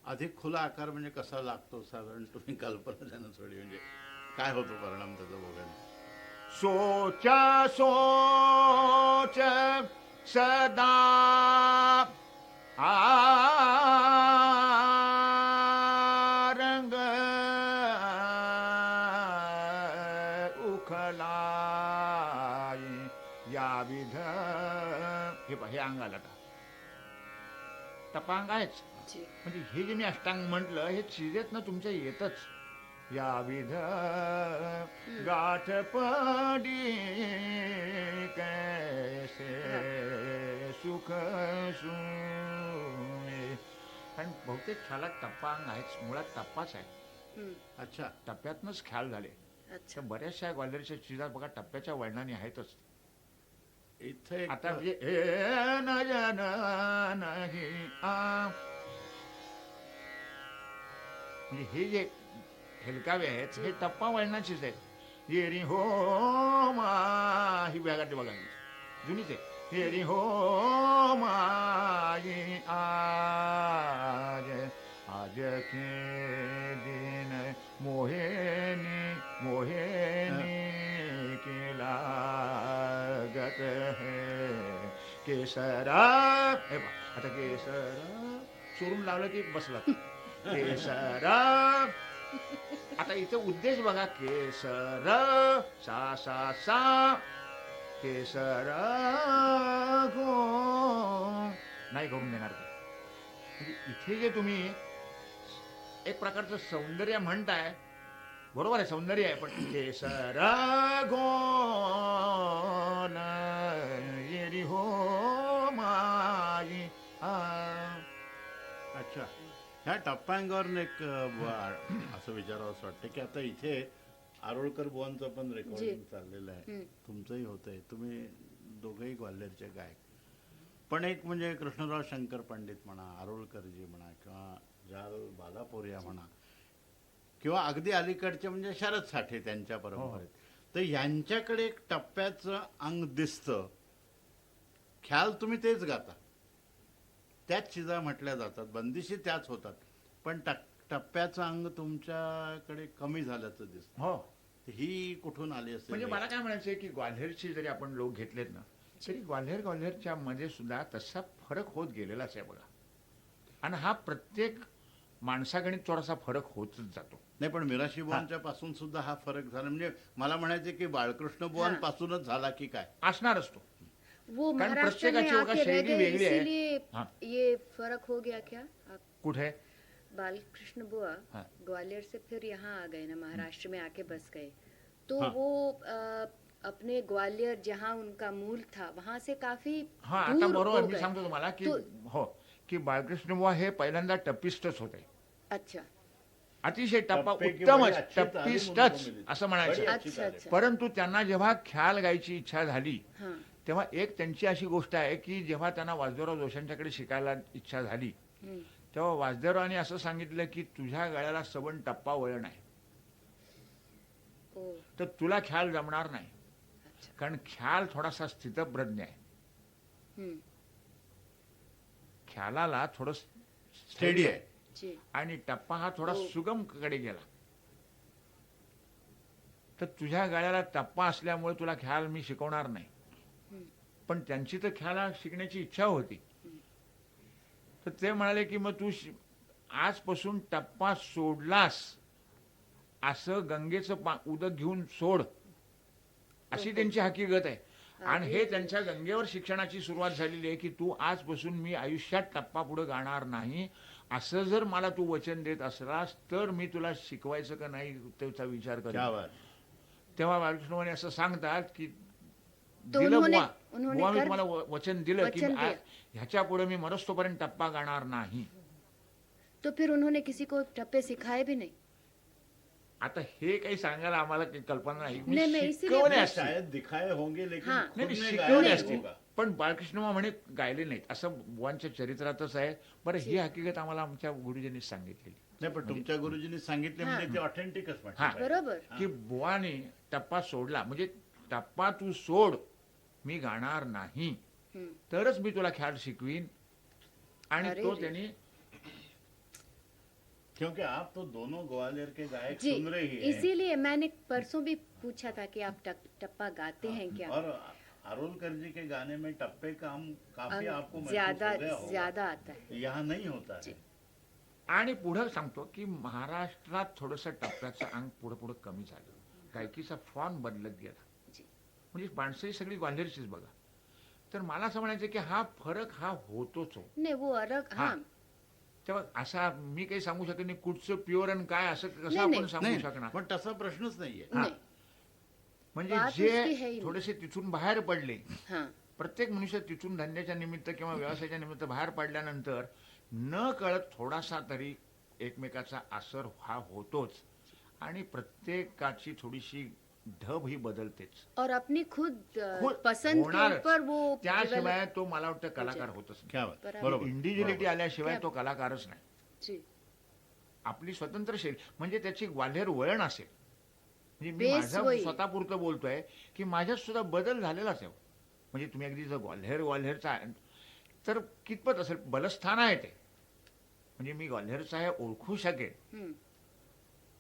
अधिक खुला आकार म्हणजे कसा लागतो साधारण तुम्ही कल्पना द्या ना थोडी, म्हणजे काय होतो परिणाम त्याचा बघायला? सोचा सोच सदा रंग उखलाई या विध. हे अंगाला टपांग आहेच. जी. म्हणजे हे जे मी अष्टांग म्हटलं हे चिरेत ना तुमच्या येतच. या विध गाठ पडी कैसे सुख सुने. कारण बहुतेक ख्यालात टप्पांग आहेच, मुळात टप्पाच आहे. हम्म. अच्छा. टप्प्यातनच ख्याल झाले. अच्छा. तर बऱ्याचशा ग्वाल्हेरच्या चिरात बघा टप्प्याच्या वळणाने आहेतच. इथे एक आता म्हणजे ए नयन नाही आ. म्हणजे हे जे हेलकावे आहेत हे टप्पा वळणाचीच आहेत. येरी हो मा ही बॅगाटी बघा जुनीच आहे. येरी हो माई आज आज के दिन मोहेनी मोहेनी केला गत है केसरा. हे बघ आता केसरा चोरून लावलं की बसला केसरा. आता इथे उद्देश बघा केसर सा सा सा केसर गो नाही करून देणार ते. म्हणजे इथे जे तुम्ही एक प्रकारचं सौंदर्य म्हणताय बरोबर आहे सौंदर्य आहे पण केसर गो येरी हो माई आ. अच्छा. ह्या टप्प्यांवर एक असं विचारावं असं वाटतं की आता इथे आरोळकर बुवांचं पण रेकॉर्डिंग चाललेलं आहे, हम्म. तुमचंही होतंय, तुम्ही दोघंही ग्वाल्हेरचे गायक. पण एक म्हणजे कृष्णराव शंकर पंडित म्हणा, आरोळकरजी म्हणा किंवा जाल बालापोरिया म्हणा किंवा अगदी अलीकडचे म्हणजे शरद साठे त्यांच्या परंपरेत, तर यांच्याकडे एक टप्प्याचं अंग दिसतं. ख्याल तुम्ही तेच गाता, त्याच चिजा म्हटल्या जातात, बंदिशी त्याच होतात, पण टप्प्याचं अंग तुमच्याकडे कमी झाल्याचं दिसतं. हो. ही कुठून आली असेल? म्हणजे मला काय म्हणायचं आहे की ग्वाल्हेरची जरी आपण लोक घेतलेत ना तरी ग्वाल्हेरच्या मध्ये सुद्धा तसा फरक होत गेलेलाच आहे बघा. आणि हा प्रत्येक माणसागणित थोडासा फरक होतच जातो. नाही पण मिराशी बुवांच्या पासून सुद्धा हा फरक झाला, म्हणजे मला म्हणायचे की बाळकृष्ण बुवांपासूनच झाला की काय? असणारच तो. वो कारण महाराष्ट्र में प्रत्येकाची बघा आके रह शैली गए वेगळी आहे. इसीलिए हाँ. ये फर्क हो गया क्या? आप कुठे बालकृष्ण बुआ हाँ. ग्वालियर से फिर यहाँ आ गए ना, महाराष्ट्र में आके बस गए, तो हाँ। वो अपने ग्वालियर जहाँ उनका मूल था वहां से काफी हा आता दूर बरोबर हो मी गए. सांगतो तुम्हाला की तो हो की बाळकृष्ण बुवा हे पहिल्यांदा टप्पिस्टच होते. अच्छा अतिशय टप्पा टप्पे की उत्तमच बड़ी अच्छी तालीम उनको टप्पिस्टच मिली थी. असं बड़ी म्हणायचं. अच्छी अच्छा तालीम. अच्छा परंतु त्यांना जेव्हा ख्याल गायची इच्छा झाली हाँ तेव्हा एक त्यांची अशी गोष्ट आहे की जेव्हा त्यांना वासुदेवराव जोशांच्याकडे शिकायला इच्छा झाली हम्म, तेव्हा वासुदेवरावांनी असं सांगितलं की तुझ्या गळ्याला सबन टप्पा वळण आहे ओ तर तुला ख्याल जमणार नाही अच्छा कारण ख्याल थोडासा स्थितप्रज्ञ आहे. हम्म, ख्यालाला थोडं स्टेडी आहे. जी आणि टप्पा हा थोडा हो. सुगम कडे गेला. तर तुझ्या गळ्याला टप्पा असल्यामुळे तुला ख्याल मी शिकवणार नाही. हम्म, पण त्यांची तर ख्याला शिकण्याची इच्छा होती. तर ते म्हणाले की मग तू आजपासून टप्पा सोडलास असं गंगेचं उदक घेऊन सोड अशी त्यांची हकीकत आहे. आणि हे त्यांच्या गंगेवर शिक्षणाची सुरुवात झालेली आहे की तू आजपासून मी आयुष्यात टप्पा पुढे गाणार नाही असं जर मला तू वचन देत असलास तर मी तुला शिकवायचं का नाही त्याचा विचार कर. क्या बात. तेव्हा बाळकृष्ण असं सांगतात की तो दिलं उन्होंने- बुवा उन्होंने बुवा मी कर- तुम्हाला वचन दिलं की वचन मी दिया. ह्याच्या पुढे मी मरस्तोपर्यंत टप्पा गाणार नाही. तो फिर उन्होंने किसी को टप्पे सिखाए भी नहीं. आता हे काही सांगायला आम्हाला काही कल्पना नाही. मी नाही, नाही, इसीलिए शिकवले मैं असतील. शायद दिखाए होंगे लेकिन हाँ. खुद नाही नाही, ने शिकवले गाया असतील होगा. पण बाळकृष्ण म्हणे गायले नाहीत असं बुवांच्या चरित्रातच आहे. बरं ही हकीकत आम्हाला आमच्या गुरुजींनी सांगितलेली नाही पण तुमच्या गुरुजींनी सांगितले म्हणजे ते ऑथेंटिकच हा. म्हटलं. बरोबर. की बुवाने टप्पा सोडला म्हणजे टप्पा तू सोड मी गाणार नाही हम्म, तरच मी तुला ख्याल शिकवीन. आणि अरे तो रे. त्यांनी क्योंकि आप तो दोनों ग्वालियर के गायक जी सुन रहे हैं. इसीलिए मैंने परसों भी पूछा था कि आप टप्पा गाते हैं क्या. और अरुलकर जी के गाने में टप्पे का हम काफी आपको महसूस ज्यादा हो गया होगा. ज्यादा आता है. यहाँ नहीं होता है. आणि पुढं सांगतो की महाराष्ट्रात थोडंसं टप्प्याचं अंग पुढं पुढं कमी झालं. गायकीचा फॉर्म बदलत गेला. जी. म्हणजे माणसं ही सगळी ग्वाल्हेरचीच बघा. तर मला असं म्हणायचं की हा फरक हा होतोच हो. नहीं वो अलग हाँ. हाँ तेव्हा असा मी काही सांगू शकत नाही कुठचं प्युअर आणि काय असं कसं नाही, आपण नाही. सांगू नाही शकणार. पण तसा प्रश्नच नाहीये. हा. नहीं म्हणजे बात उसकी है ही जे नहीं. थोडेसे तिथून बाहेर पडले हाँ प्रत्येक मनुष्य तिथून धंद्याच्या निमित्त किंवा व्यवसायाच्या निमित्त बाहेर पडल्यानंतर न कळत थोडासा तरी एकमेकाचा असर हा होतोच आणि प्रत्येकाची थोडीशी ढब ही बदलतेच. और अपनी खुद खुद पसंद के होणारच. ऊपर वो त्याशिवाय तो मला वाटतं कलाकार होतच नाही. क्या बात. बरोबर. बरोबर. इंडिव्हिज्युअलिटी आल्याशिवाय क्या- तो कलाकारच नाही. जी आपली स्वतंत्र शैली म्हणजे त्याची ग्वाल्हेर वळण असेल. म्हणजे मी बेस माझं होईल. स्वतःपुरतं बोलतोय की माझ्यात सुद्धा बदल झालेलाच आहे. म्हणजे तुम्ही अगदी जर ग्वाल्हेरचा तर कितपत असेल बलस्थान आहे ते. म्हणजे मी ग्वाल्हेरचा आहे ओळखू शकेन हम्म,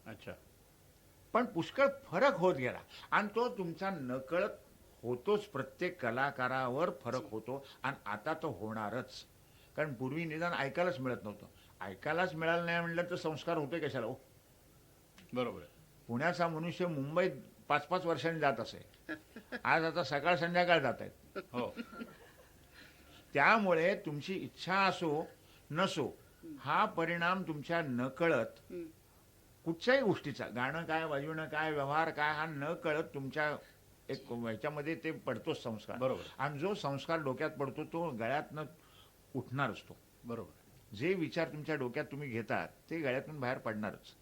अच्छा. पण पुष्कळ फरक होत गेला आणि तो तुमचा नकळत होतोच. प्रत्येक कलाकारावर फरक होतो आणि आता तो होणारच. कारण पूर्वी निदान ऐकायलाच मिळत नव्हतं. ऐकायलाच मिळालं नाही म्हणलं तर संस्कार होते कशाला हो. बरोबर आहे. पुण्याचा मनुष्य मुंबईत 5-5 वर्षांनी जात असे. आज आता सकाळ संध्याकाळ जात आहेत. हो. त्यामुळे तुमची इच्छा असो नसो हा परिणाम तुमच्या नकळत हम्म, कुठच्याही गोष्टीचा गाणं काय वाजवणं काय व्यवहार काय हा न कळत तुमच्या एक ह्याच्यामध्ये ते पडतोच संस्कार. बरोबर. आणि जो संस्कार डोक्यात पडतो तो गळ्यातनं उठणार असतो. बरोबर. जे विचार तुमच्या डोक्यात तुम्ही घेतात ते गळ्यातून बाहेर पडणारच.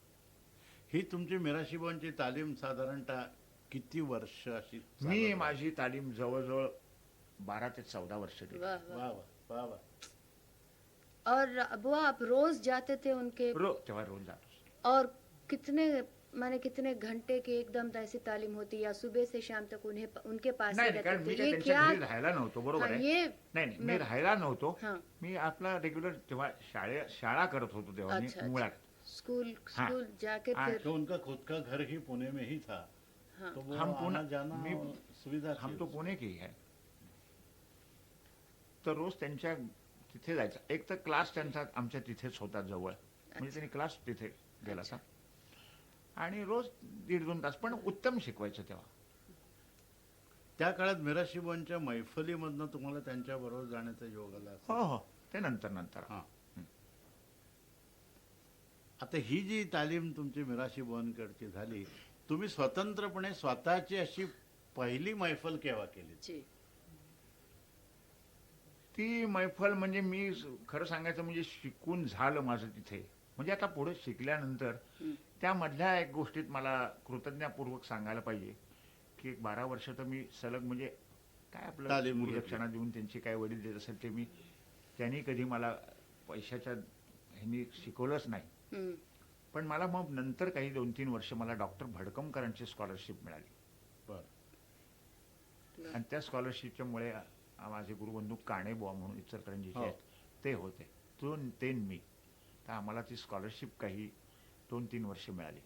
ही तुमची मिराशीबाईंची तालीम साधारणतः किती वर्ष अशी मी चालवली? माझी तालीम जवळजवळ 12 ते 14 वर्ष केली. वाह वाह. वा वा वा वा. और वो आप रोज जाते थे उनके तेव्हा रोज जातो. और कितने माने कितने घंटे की एकदम ऐसी तालीम होती या सुबह से शाम तक उन्हें उनके पास नाही ही नाही, कारण रहते मी थे. काही ये त्यांच्या क्या घरी राहायला नव्हतो. बरोबर हाँ, आहे. ये नाही नाही मी नाही. राहायला नव्हतो. हाँ मी आपला रेग्युलर तेव्हा शाळा करत होतो तेव्हा मी अच्छा, अच्छा. मुळात. स्कूल हाँ. स्कूल जाके हाँ. फिर तो उनका खुद का घर ही पुणे में ही था. हाँ तो वो हम आना पुणे- जाना मी- सुविधा थी हम तो उसकी. पुणे की है. तर रोज त्यांच्या तिथे जायचा. एक तर क्लास त्यांचा आमच्या तिथेच होता जवळ. म्हणजे त्यांनी क्लास तिथे गेला होता आणि रोज 1.5-2 तास पण उत्तम शिकवायचं तेव्हा. त्या काळात मिराशीबाईंच्या मैफलीमधनं तुम्हाला त्यांच्या बरोबर जाण्याचा योग आला असेल. हो हो ते नंतर नंतर. हा. आता ही जी तालीम तुमची मिराशीबाईंकडची झाली तुम्ही स्वतंत्रपणे स्वतःची अशी पहिली मैफल केव्हा केली? जी. ती मैफल म्हणजे मी खरं सांगायचं म्हणजे शिकून झालं माझं तिथे. म्हणजे आता पुढे शिकल्यानंतर हं. त्यामधल्या एक गोष्टीत मला कृतज्ञतापूर्वक सांगायला पाहिजे की एक 12 वर्ष तर मी सलग म्हणजे काय आपलं तालीम घेतली. गुरुदक्षिणा देऊन त्यांची काय वडील देत असेल ते मी त्यांनी कधी मला पैशाच्या ह्यांनी शिकवलंच नाही. हं. पण मला मग नंतर काही 2-3 वर्ष मला डॉक्टर भडकमकरांची स्कॉलरशिप मिळाली बरं. आणि त्या स्कॉलरशिपच्या मुळे माझे गुरुबंधू काणेबुवा म्हणून इचलकरंजीचे हो. आहेत ते होते. ते न मी तर आम्हाला ती स्कॉलरशिप काही 2-3 वर्ष मिळाली.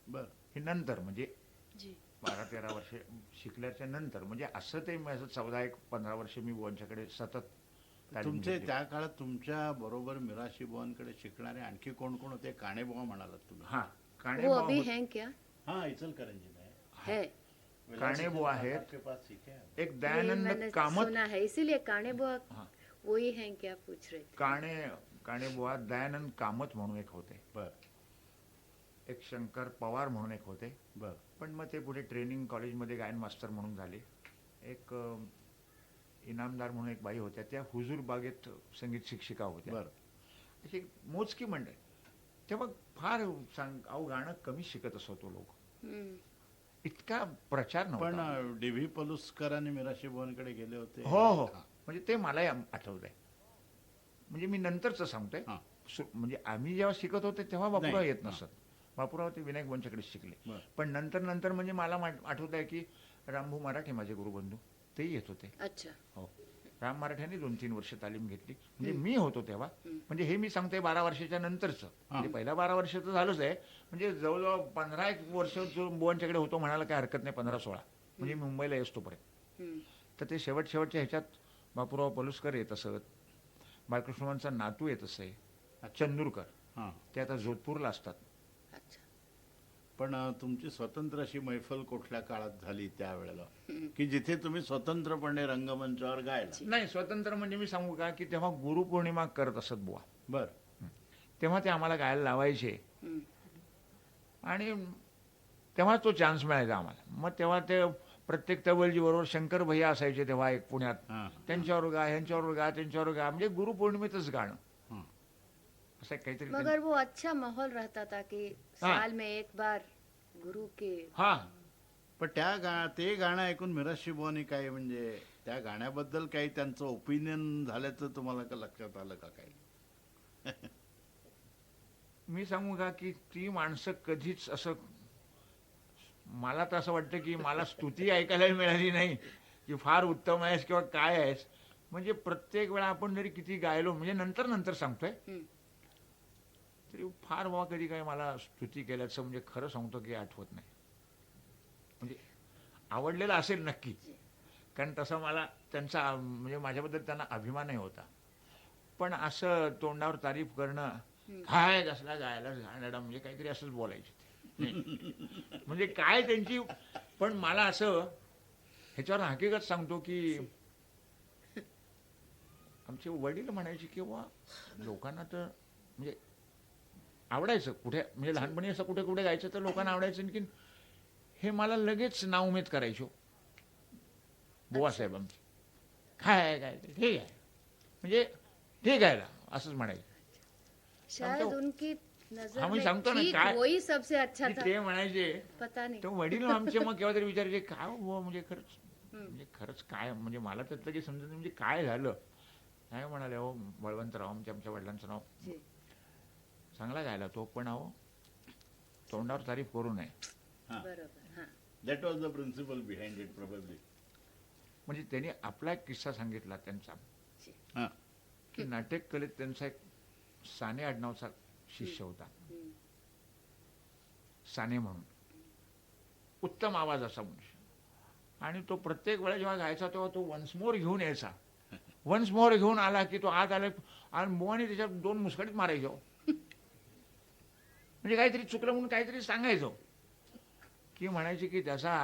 बरं. हे नंतर म्हणजे जी. 12-13 वर्ष शिकल्याच्या नंतर म्हणजे असं ते माझं 14-15 वर्ष मी बुवांच्याकडे सतत तालीम तुमचे घेतली. त्या काळात तुमच्या बरोबर मिराशी बुवांकडे शिकणारे आणखी कोण कोण होते? काणेबुवा म्हणालात तुम्ही. हा वो काणेबुवा अभी होते. हैं क्या? हाँ, इचलकरंजी में है. काणेबुवा आहेत. आपके पास सीखे हैं? एक ये दयानंद मैंने कामत सुना है, इसीलिए काणे बुआ हाँ. वही हैं क्या पूछ रहे थे. काणेबुवा दयानंद कामत म्हणून एक होते. बरं एक शंकर पवार म्हणून एक होते. बरं पण मग ते पुढे ट्रेनिंग कॉलेजमध्ये गायन मास्टर म्हणून झाले. एक इनामदार म्हणून एक बाई होत्या त्या हुजूर बागेत संगीत शिक्षिका होत्या. बरं. अशी मोजकी मंडळी. तेव्हा फार अहो गाणं कमी शिकत असतो लोक. हं. इतका प्रचार पण नव्हता. डी.व्ही. पलुस्करांनी मिराशी बुवांकडे गेले होते. हो हो हा. म्हणजे ते मलाही आठवत आहे. म्हणजे मी नंतरच सांगतोय. हा. म्हणजे आम्ही जेव्हा शिकत होते तेव्हा बापूराव नाही. येत नसत. बापूराव ते विनायक बुवांच्याकडे शिकले. बरं. पण नंतर म्हणजे मला आठवत आहे की रामभाऊ मराठे माझे गुरुबंधू तेही येत होते. अच्छा. हो राम मराठ्यांनी 2-3 वर्ष तालीम घेतली. म्हणजे मी होतो तेव्हा. हं. म्हणजे हे मी सांगतोय 12 वर्षाच्या नंतरचं. म्हणजे पहिल्या 12 वर्षाचं झालंच आहे. म्हणजे जवळजवळ 15 वर्ष जो बुवांच्याकडे होतो म्हणायला काही हरकत नाही. 15-16 म्हणजे मी मुंबईला येतो पर्यंत. हं. तर ते शेवटच्या ह्याच्यात बापूराव पलुस्कर येत असत. बाळकृष्णवांचा नातू येत असे चंदूरकर. हां. ते आता जोधपूरला असतात. अच्छा. पण तुमची स्वतंत्र अशी मैफल कुठल्या काळात झाली त्यावेळेला हं. की जिथे तुम्ही स्वतंत्रपणे रंगमंचावर गायला? नाही स्वतंत्र म्हणजे मी सांगू का की तेव्हा गुरुपौर्णिमा करत असत बुवा. बरं. तेव्हा ते आम्हाला गायला लावायचे. हं. आणि तेव्हा तो चान्स मिळायचा आम्हाला. मग तेव्हा ते प्रत्येक तबलजी बरोबर शंकर भैया असायचे तेव्हा एक पुण्यात. हां. त्यांच्यावर गा ह्यांच्यावर गा त्यांच्यावर गा म्हणजे गुरुपौर्णिमेतच गाणं हां. असं काहीतरी. मगर वो अच्छा माहौल रहता था कि साल में एक बार गुरु के. हा पण ते गाणं ऐकून मिराशी बुवांनी काही म्हणजे त्या गाण्याबद्दल काही त्यांचं ओपिनियन झाल्याचं तुम्हाला का लक्षात आलं का काही? मी सांगू का की ती माणसं कधीच असं मला तर असं वाटतं की मला स्तुती ऐकायला मिळाली नाही की फार उत्तम आहेस किंवा काय आहेस. म्हणजे प्रत्येक वेळा आपण जरी किती गायलो म्हणजे नंतर सांगतोय हं. तरी फार बाबा कधी काही मला स्तुती केल्याचं म्हणजे खरं सांगतो की आठवत नाही. म्हणजे आवडलेलं असेल नक्की. कारण तसं मला त्यांचा म्हणजे माझ्याबद्दल त्यांना अभिमानही होता. पण असं तोंडावर तारीफ करणं काय कसला गायला गाणं म्हणजे काहीतरी असंच बोलायचे ते. म्हणजे काय त्यांची. पण मला असं ह्याच्यावर हकीकत सांगतो की आमचे वडील म्हणायचे की वा लोकांना तर म्हणजे आवडायचं कुठे म्हणजे लहानपणी असं कुठे कुठे गायचं तर लोकांना आवडायचं. आणखीन हे मला लगेच नाउमेद करायचो बुवासाहेब आमचे. काय काय ठीक आहे म्हणजे ठीक आहे असंच म्हणायचं. शायद उनकी नजर हाँ, मैं में सांगतो ना, ठीक काय- वही सबसे अच्छा की था. ते म्हणायचे पता नहीं. तो वडील आमचे मग केव्हा तरी विचारायचे काय हो म्हणजे खरंच हं. म्हणजे खरंच काय म्हणजे मला त्यातलं काही समजत नाही म्हणजे काय झालं. काय म्हणाले हो बळवंतराव आमच्या वडिलांचं नाव जी. चांगला गायला तो पण अहो तोंडावर तारीफ करू नये. हां. बरोबर. हां. That was the principle behind it probably. म्हणजे त्यांनी आपला एक किस्सा सांगितला त्यांचा हां. की नाटक कलेत त्यांचा एक साने आडनावचा शिष्य होता. हं. साने म्हणून उत्तम आवाज असा मनुष्य. आणि तो प्रत्येक वेळा जेव्हा गायचा तेव्हा तो वन्स मोर घेऊन यायचा. वन्स मोर घेऊन आला की तो आत आला आणि बुवानी त्याच्यात 2 मुस्कडीत मारायचो. म्हणजे काहीतरी चुकलं म्हणून काहीतरी सांगायचो की म्हणायचे की त्याचा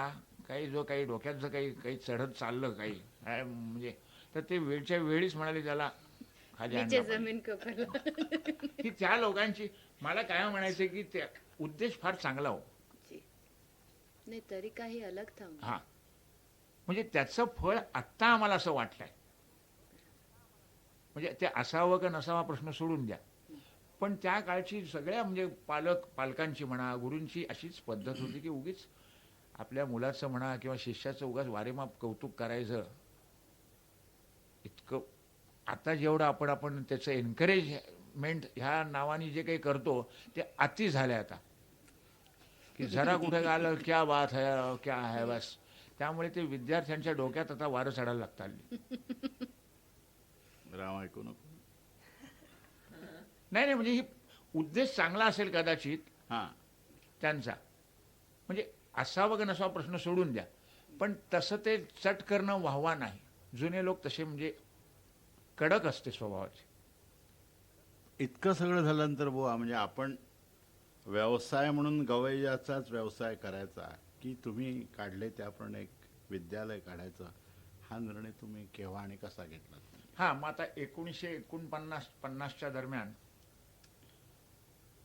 काही डोक्यात जर काही चढत चाललं काही काय म्हणजे तर ते वेळच्या वेळीच म्हणाले त्याला खाली नीचे आणलं पाहिजे. जमीन को फैला. की त्या लोकांची मला काय म्हणायचं की त्या उद्देश फार चांगला हो. जी. नाही तरी काही अलग था हा म्हणजे त्याचं फळ आत्ता आम्हाला असं वाटलंय. म्हणजे ते असावं का नसावा प्रश्न सोडून द्या, पण त्या काळची सगळ्या म्हणजे पालकांची म्हणा, गुरूंची अशीच पद्धत होती की उगीच आपल्या मुलाचं म्हणा किंवा शिष्याचं उगाच वारेमाप कौतुक करायचं. इतकं आता जेवढं आपण त्याचं एनकरेजमेंट ह्या नावाने जे काही करतो ते अति झालंय आता, की जरा कुठे आलं क्या बात है क्या है बस. त्यामुळे ते विद्यार्थ्यांच्या डोक्यात आता वारं चढायला लागतं. राम ऐकू नको. नाही नाही म्हणजे ही उद्देश चांगला असेल कदाचित हा त्यांचा, म्हणजे असावं का नसावा प्रश्न सोडून द्या, पण तसं ते चट करणं वाहवा नाही. जुने लोक तसे म्हणजे कडक असते स्वभावाचे. इतकं सगळं झाल्यानंतर बुवा म्हणजे आपण व्यवसाय म्हणून गवैयाचाच व्यवसाय करायचा की तुम्ही काढले त्याप्रमाणे एक विद्यालय काढायचं, हा निर्णय तुम्ही केव्हा आणि कसा घेतला? हा मग आता 1949-50च्या दरम्यान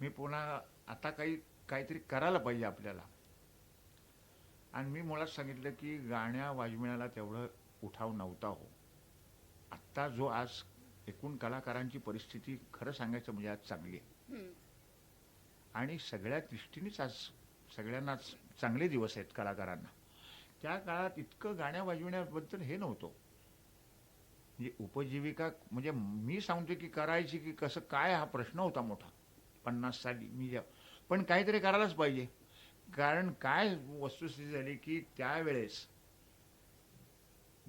मी पुन्हा आता काहीतरी करायला पाहिजे आपल्याला. आणि मी मुळात सांगितलं की गाण्या वाजविण्याला तेवढं उठाव नव्हता हो. आत्ता जो आज एकूण कलाकारांची परिस्थिती खरं सांगायचं म्हणजे आज चांगली आहे, आणि सगळ्या दृष्टीनेच आज सगळ्यांनाच चांगले दिवस आहेत कलाकारांना. त्या काळात इतकं गाण्या वाजविण्याबद्दल हे नव्हतं. म्हणजे उपजीविका म्हणजे मी सांगतो की करायची की कसं काय हा प्रश्न होता मोठा 50 साली मी पण काहीतरी करायलाच पाहिजे. कारण काय वस्तुस्थिती झाली की त्यावेळेस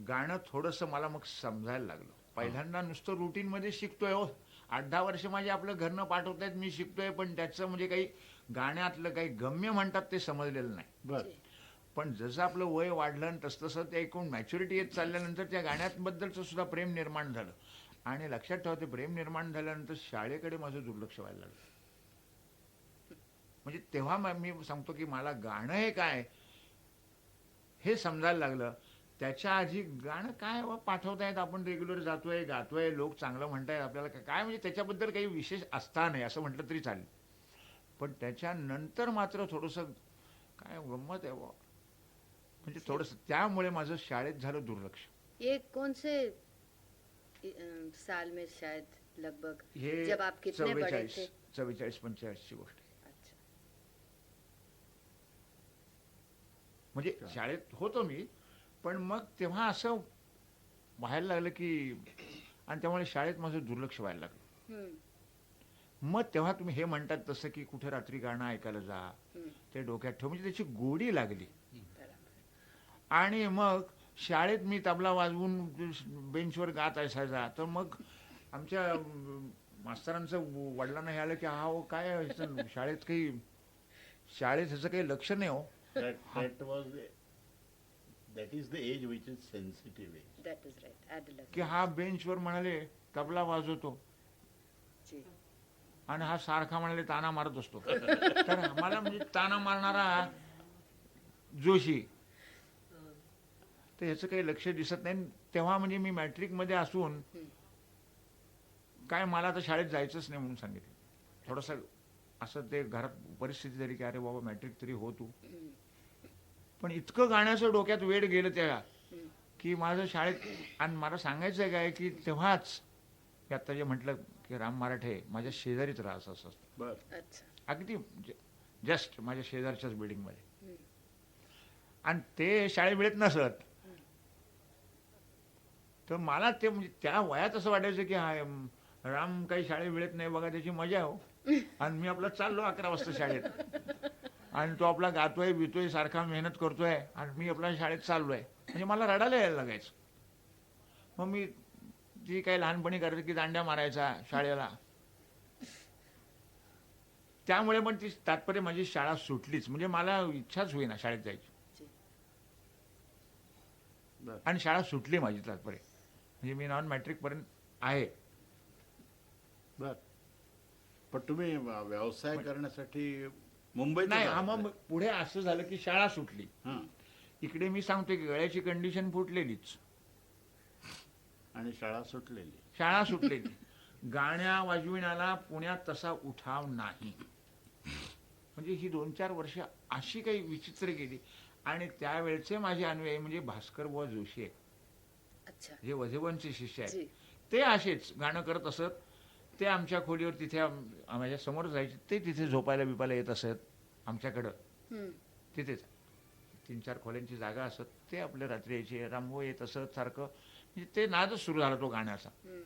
गाणं थोडंसं मला मग समजायला लागलं. पहिल्यांदा नुसतं रुटीनमध्ये शिकतोय हो, 8-10 वर्ष माझे आपलं घरनं पाठवतायत, मी शिकतोय, पण त्याचं म्हणजे काही गाण्यातलं काही गम्य म्हणतात ते समजलेलं नाही. बर पण जसं आपलं वय वाढलं आणि तसं ते एकूण मॅच्युरिटी येत चालल्यानंतर त्या गाण्याबद्दलचं सुद्धा प्रेम निर्माण झालं. आणि लक्षात ठेवा, ते प्रेम निर्माण झाल्यानंतर शाळेकडे माझं दुर्लक्ष व्हायला लागलं. म्हणजे तेव्हा मी सांगतो की मला गाणं हे काय हे समजायला लागलं. त्याच्या आधी गाणं काय पाठवतायत, आपण रेग्युलर जातोय गातोय, लोक चांगलं म्हणतायत आपल्याला काय म्हणजे त्याच्याबद्दल काही विशेष असता नाही असं म्हटलं तरी चालेल. पण त्याच्यानंतर मात्र थोडंसं काय गंमत आहे बुवा. म्हणजे थोडंसं त्यामुळे माझं शाळेत झालं दुर्लक्ष. ये कौन से साल में शायद लगभग हे जब आप कितने बड़े थे? 44-45 ची गोष्ट आहे. अच्छा. म्हणजे शाळेत होतो मी, पण मग तेव्हा असं व्हायला लागलं की, आणि त्यामुळे शाळेत माझं दुर्लक्ष व्हायला लागलं. मग तेव्हा तुम्ही हे म्हणतात तसं की कुठे रात्री गाणं ऐकायला जा, ते डोक्यात ठेव, म्हणजे त्याची गोडी लागली. आणि मग शाळेत मी तबला वाजवून बेंचवर गात असायचा, तर मग आमच्या मास्तरांचं वडिलांना हे आलं की हा हो काय शाळेत ह्याचं काही लक्ष नाही हो. That is the age which is sensitive age. That is right. Adolescence. की हा बेंचवर म्हणाले तबला वाजवतो जी. आणि हा सारखा म्हणाले ताना मारत असतो. तर मला म्हणजे ताना मारणारा जोशी, तर ह्याचं काही लक्ष दिसत नाही. तेव्हा म्हणजे मी मॅट्रिक मध्ये असून काय मला आता शाळेत जायचंच नाही म्हणून सांगितलं. थोडंसं असं ते घरात परिस्थिती झाली की अरे बाबा मॅट्रिक तरी हो तू. पण इतकं गाण्याचं डोक्यात वेळ गेलं तेव्हा की माझं शाळेत, आणि मला सांगायचं आहे काय की तेव्हाच की आता जे म्हटलं की राम मराठे माझ्या शेजारीच राहायचं असं. बर अच्छा. अगदी जस्ट माझ्या शेजारच्याच बिल्डिंगमध्ये. आणि ते शाळेत मिळत नसत, तर मला ते म्हणजे त्या वयात असं वाटायचं की हा राम काही शाळेत मिळत नाही बघा, त्याची मजा हो. आणि मी आपला चाललो 11 वाजता शाळेत, आणि तो आपला गातोय बितोय सारखा मेहनत करतोय, आणि मी आपल्या शाळेत चाललोय. म्हणजे मला रडायला यायला लागायचं. मग मी जी काही लहानपणी करायचं की दांड्या मारायचा शाळेला, त्यामुळे पण ती तात्पर्य माझी शाळा सुटलीच. म्हणजे मला इच्छाच होईना शाळेत जायची, आणि शाळा सुटली माझी तात्पर्य. म्हणजे मी नॉन मॅट्रिक पर्यंत आहे. बर पण तुम्ही व्यवसाय करण्यासाठी मुंबईत नाही, मग पुढे असं झालं की शाळा सुटली. इकडे मी सांगतोय की गळ्याची कंडिशन फुटलेलीच आणि शाळा सुटलेली. गाण्या वाजविण्याला पुण्यात तसा उठाव नाही. म्हणजे ही 2-4 वर्ष अशी काही विचित्र गेली. आणि त्यावेळचे माझे अनुयायी म्हणजे भास्कर बुवा जोशी आहेत, अच्छा. जे वझेबनचे शिष्य आहेत, जी. ते असेच गाणं करत असत. ते आमच्या खोलीवर तिथे माझ्या समोर जायचे. ते तिथे झोपायला बिपायला येत असत आमच्याकडं. हम्म. तिथेच 3-4 खोल्यांची जागा असत. ते आपले रात्री यायचे, रामभाऊ येत असत सारखं. म्हणजे ते नादच सुरू झाला तो गाण्याचा. हम्म.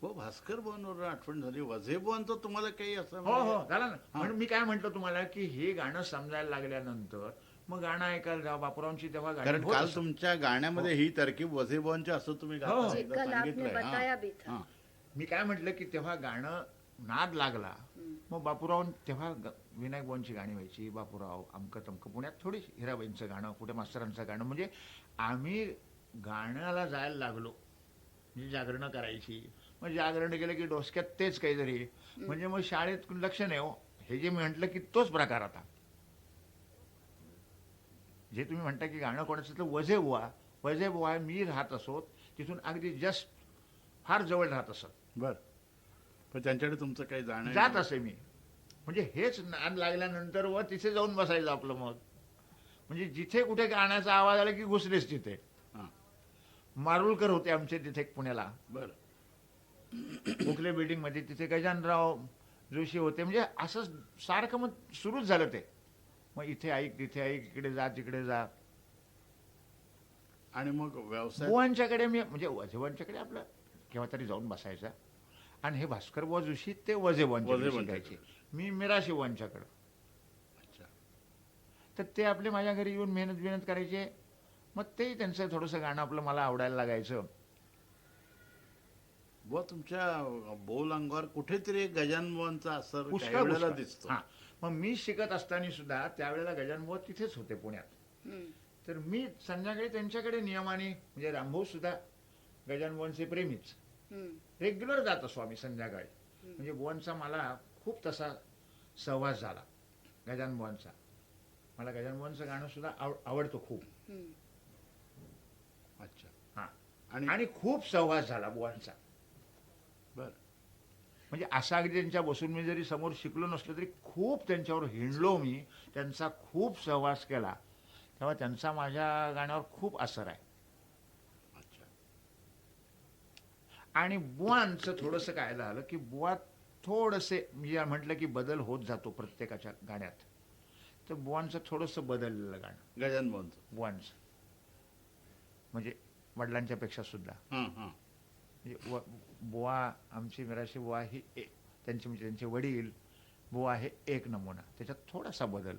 हो, भास्कर बुवांवर आठवण झाली. वझे बुवांचं तुम्हाला काही असं हो हो झाला ना. हा. म्हणून मी काय म्हंटल तुम्हाला की हे गाणं समजायला लागल्यानंतर मग गाणं ऐकायला जा. बापूरावांची तेव्हा गाणी कारण होत काल असत. तुमच्या गाण्यामध्ये ही तरकीब वझे बुवांची असं तुम्ही हो. गाताना जी, एकदा कल आपने सांगितलंय. हा. बताया भी था. हा. मी काय म्हटलं की तेव्हा गाणं नाद लागला. हम्म. मग बापूराव तेव्हा विनायक बुवांची गाणी व्हायची. बापूराव अमकं तमकं, पुण्यात थोडी हिराबाईंचं गाणं, कुठे मास्तरांचं गाणं. म्हणजे आम्ही गाण्याला जायला लागलो. म्हणजे जागरणं करायची. मग जागरण केलं की डोसक्यात तेच काहीतरी. म्हणजे मग शाळेत लक्ष नाही हो. हे जे मी म्हटलं की तोच प्रकार आता. जे तुम्ही म्हणता की गाणं कोणाचं, तर वझे बुवा मी राहत असोत तिथून अगदी जस्ट फार जवळ राहत असत. बर. पण त्यांच्याकडे तुमचं काही जाणं जात असे मी. म्हणजे हेच नाद लागल्यानंतर व तिथे जाऊन बसायचं आपलं मग. म्हणजे जिथे कुठे गाण्याचा आवाज आला की घुसलेच तिथे. हा. मारुलकर होते आमचे तिथे पुण्याला, बर. गोखले बिल्डिंग मध्ये. तिथे गजानराव जोशी होते. म्हणजे असं सारखं मग सुरूच झालं ते. मग इथे ऐक, तिथे ऐक, इकडे जा, तिकडे जा. आणि मग व्यवसाय बुवांच्याकडे मी म्हणजे वझेबांच्याकडे आपलं केव्हा तरी जाऊन बसायचा. आणि हे भास्कर बुवा जोशी ते वझेबांच्याकडे शिकायचे. मी मिराशी बुवांच्याकडं. अच्छा. तर ते आपले माझ्या घरी येऊन मेहनत करायचे. मग तेही त्यांचं थोडंसं गाणं आपलं मला आवडायला लागायचं. बुवा तुमच्या बोल अंगावर कुठेतरी एक गजानन बुवांचा असर काही पुष्कळ वेळेला पुष्कळ. दिसतो. हा. मग मी शिकत असताना सुद्धा त्यावेळेला गजानन बुवा तिथेच होते पुण्यात. हम्म. तर मी संध्याकाळी त्यांच्याकडे नियमाने, म्हणजे रामभाऊ सुद्धा गजानन बुवांचे प्रेमीच, हम्म. रेग्युलर जात असो आम्ही संध्याकाळी. म्हणजे बुवांचा मला खूप तसा सहवास झाला गजानन बुवांचा. मला गजानन बुवांचं गाणं सुद्धा आवडतं खूप. हम्म. अच्छा. हा. आणि आणि खूप सहवास झाला बुवांचा. बर. म्हणजे असा अगदी त्यांच्या बसून मी जरी समोर शिकलो नसलो तरी खूप त्यांच्यावर हिंडलो मी. त्यांचा खूप सहवास केला. तेव्हा त्यांचा माझ्या गाण्यावर खूप असर आहे. अच्छा. आणि बुवांचं थोडंसं काय झालं की बुवा थोडंसे मी म्हटलं की बदल होत जातो प्रत्येकाच्या गाण्यात. तर बुवांचं थोडंसं बदललेलं गाणं गजानन बुवांचं. बुवांचं. म्हणजे वडिलांच्या पेक्षा सुद्धा. हा हा. म्हणजे बुवा आमची मिराशी बुवा ही त्यांचे म्हणजे त्यांचे वडील बुवा हे एक नमुना. त्याच्यात थोडासा बदल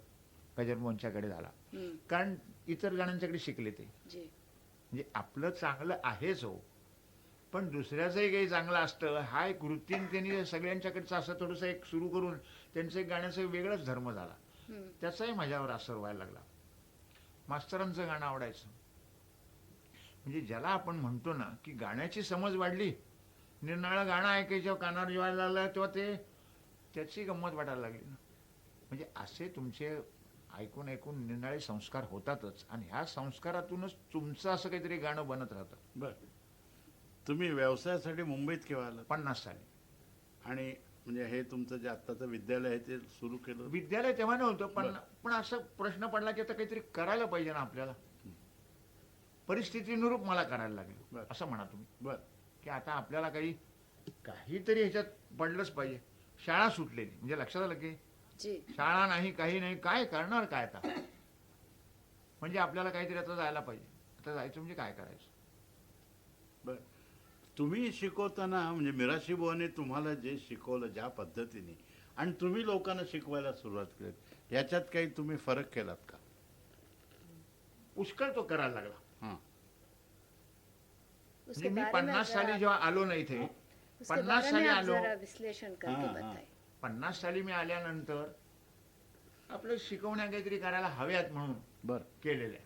गजानन बुवांच्याकडे झाला. हम्म. कारण इतर गाण्यांच्याकडे शिकले ते. जी. म्हणजे आपलं चांगलं आहेच हो, पण दुसऱ्याचंही काही चांगलं असतं. हा एक वृत्तीने त्यांनी सगळ्यांच्याकडचं असं थोडंसं एक सुरू करून त्यांचं एक गाण्याचा वेगळाच धर्म झाला. हम्म. त्याचाही माझ्यावर असर व्हायला लागला. मास्तरांचं गाणं आवडायचं. म्हणजे ज्याला आपण म्हणतो ना की गाण्याची समज वाढली, निरनाळं गाणं ऐकायचं कानावर जेवायला लागलं तेव्हा ते त्याची गंमत वाटायला लागली ना. म्हणजे असे तुमचे ऐकून ऐकून निरनाळे संस्कार होतातच. आणि ह्या संस्कारातूनच तुमचं असं काहीतरी गाणं बनत राहतं. बर. तुम्ही व्यवसायासाठी मुंबईत केव्हा आलात? 50 साली. आणि म्हणजे हे तुमचं जे आत्ताचं विद्यालय आहे ते सुरू केलं? विद्यालय तेव्हा नव्हतं, पण बरं. पण असं प्रश्न पडला की आता काहीतरी करायला पाहिजे ना आपल्याला. परिस्थितीनुरूप मला करायला लागलं. बरं. असं म्हणा तुम्ही बर. की आता आपल्याला काहीतरी ह्याच्यात पडलंच पाहिजे. शाळा सुटलेली म्हणजे लक्षात आलं की जी. शाळा नाही, काही नाही, काय करणार काय आता. म्हणजे आपल्याला काहीतरी आता जायला पाहिजे. आता जायचं म्हणजे काय करायचं. बर. तुम्ही शिकवताना म्हणजे मिराशी बुवाने तुम्हाला जे शिकवलं ज्या पद्धतीने आणि तुम्ही लोकांना शिकवायला सुरुवात केली, याच्यात काही तुम्ही फरक केलात का? पुष्कळ तो करायला लागला. हां. उसके म्हणजे मी बारे में 50 साली जरा, जेव्हा आलो ना इथे, उसके 50 बारे में साली आप आलो. जरा विश्लेषण करके हाँ, हाँ. बताएं. 50 साली मी आल्यानंतर आपलं शिकवण्या काहीतरी करायला हव्यात म्हणून बर. केलेल्या.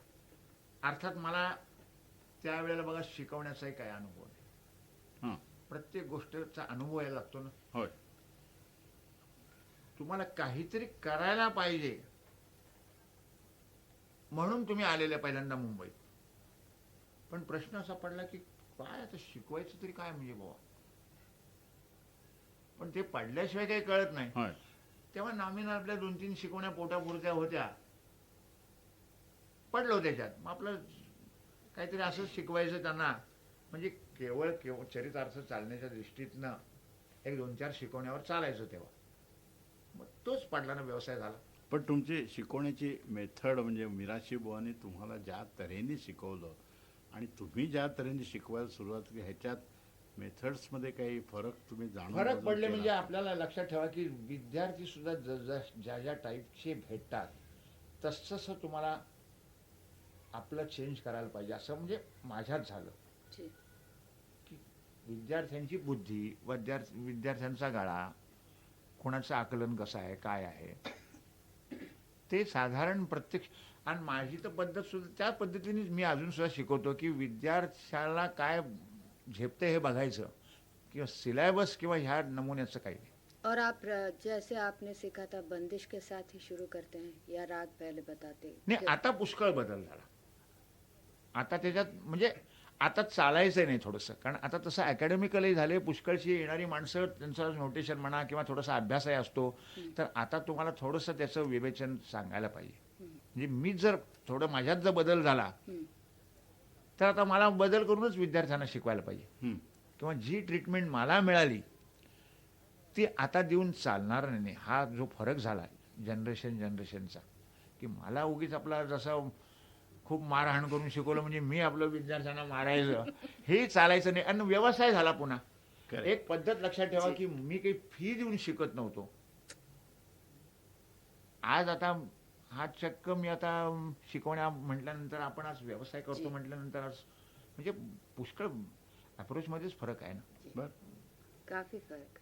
अर्थात मला त्यावेळेला बघा शिकवण्याचाही काय अनुभव नाही. हां. प्रत्येक गोष्टीचा अनुभव यायला लागतो ना. होय. तुम्हाला काहीतरी करायला पाहिजे म्हणून तुम्ही आलेले पहिल्यांदा मुंबईत. पण प्रश्न असा पडला की काय आता शिकवायचं तरी काय म्हणजे बाबा. पण ते पडल्याशिवाय काही कळत नाही. होय. तेव्हा नॉमिनल आपल्या 2-3 शिकवण्या पोटापुरत्या होत्या, पडलो त्याच्यात. मग आपलं काहीतरी असंच शिकवायचं त्यांना, म्हणजे केवळ केवळ चरितार्थ चालण्याच्या दृष्टीतनं 1-2-4 शिकवण्यावर चालायचं. तेव्हा मग तोच पडला ना, व्यवसाय झाला. पण तुमची शिकवण्याची मेथड म्हणजे मीराशी बुवांनी तुम्हाला ज्या तऱ्हेने शिकवलं आणि तुम्ही ज्या तऱ्हेने शिकवायला सुरुवात केली, ह्याच्यात मेथड्समध्ये काही फरक तुम्ही फरक पडले केला? म्हणजे आपल्याला लक्षात ठेवा की विद्यार्थी सुद्धा ज्या ज्या टाईपचे भेटतात तसं तुम्हाला आपलं चेंज करायला पाहिजे, असं म्हणजे माझ्यात झालं. जी. की विद्यार्थ्यांची बुद्धी, विद्यार्थ्यांचा गळा, कोणाचं आकलन कसं आहे, काय आहे, ते साधारण प्रत्यक्ष. आणि माझी तर पद्धत सुद्धा त्या पद्धतीनेच मी अजून सुद्धा शिकवतो की विद्यार्थ्याला काय झेपते हे बघायचं, किंवा सिलेबस किंवा ह्या नमुन्याचं काही नाही. और आप जैसे आपने सीखा था बंदिश के साथ ही शुरू करते हैं या राग पहले बताते? नाही, आता पुष्कळ बदल झाला. आता त्याच्यात म्हणजे आता चालायचं नाही थोडंसं, कारण आता तसं अकॅडमिकलही झाले, पुष्कळशी येणारी माणसं त्यांचं नोटेशन म्हणा किंवा थोडासा अभ्यासही असतो, तर आता तुम्हाला थोडंसं त्याचं विवेचन सांगायला पाहिजे. म्हणजे मी जर थोडं माझ्यात जर बदल झाला तर आता मला बदल करूनच विद्यार्थ्यांना शिकवायला पाहिजे, किंवा जी ट्रीटमेंट मला मिळाली ती आता देऊन चालणार नाही. हा जो फरक झाला जनरेशनचा, की मला उगीच आपला जसं खूप मारहाण करून शिकवलं म्हणजे मी आपलं विद्यार्थ्यांना मारायचं, हे चालायचं नाही. आणि व्यवसाय झाला पुन्हा. Correct. एक पद्धत लक्षात ठेवा की मी काही फी देऊन शिकत नव्हतो. आज आता हा चक्क मी आता शिकवण्या म्हटल्यानंतर आपण आज व्यवसाय करतो म्हटल्यानंतर आज म्हणजे पुष्कळ अप्रोचमध्येच फरक आहे ना. बरं. काफी फर्क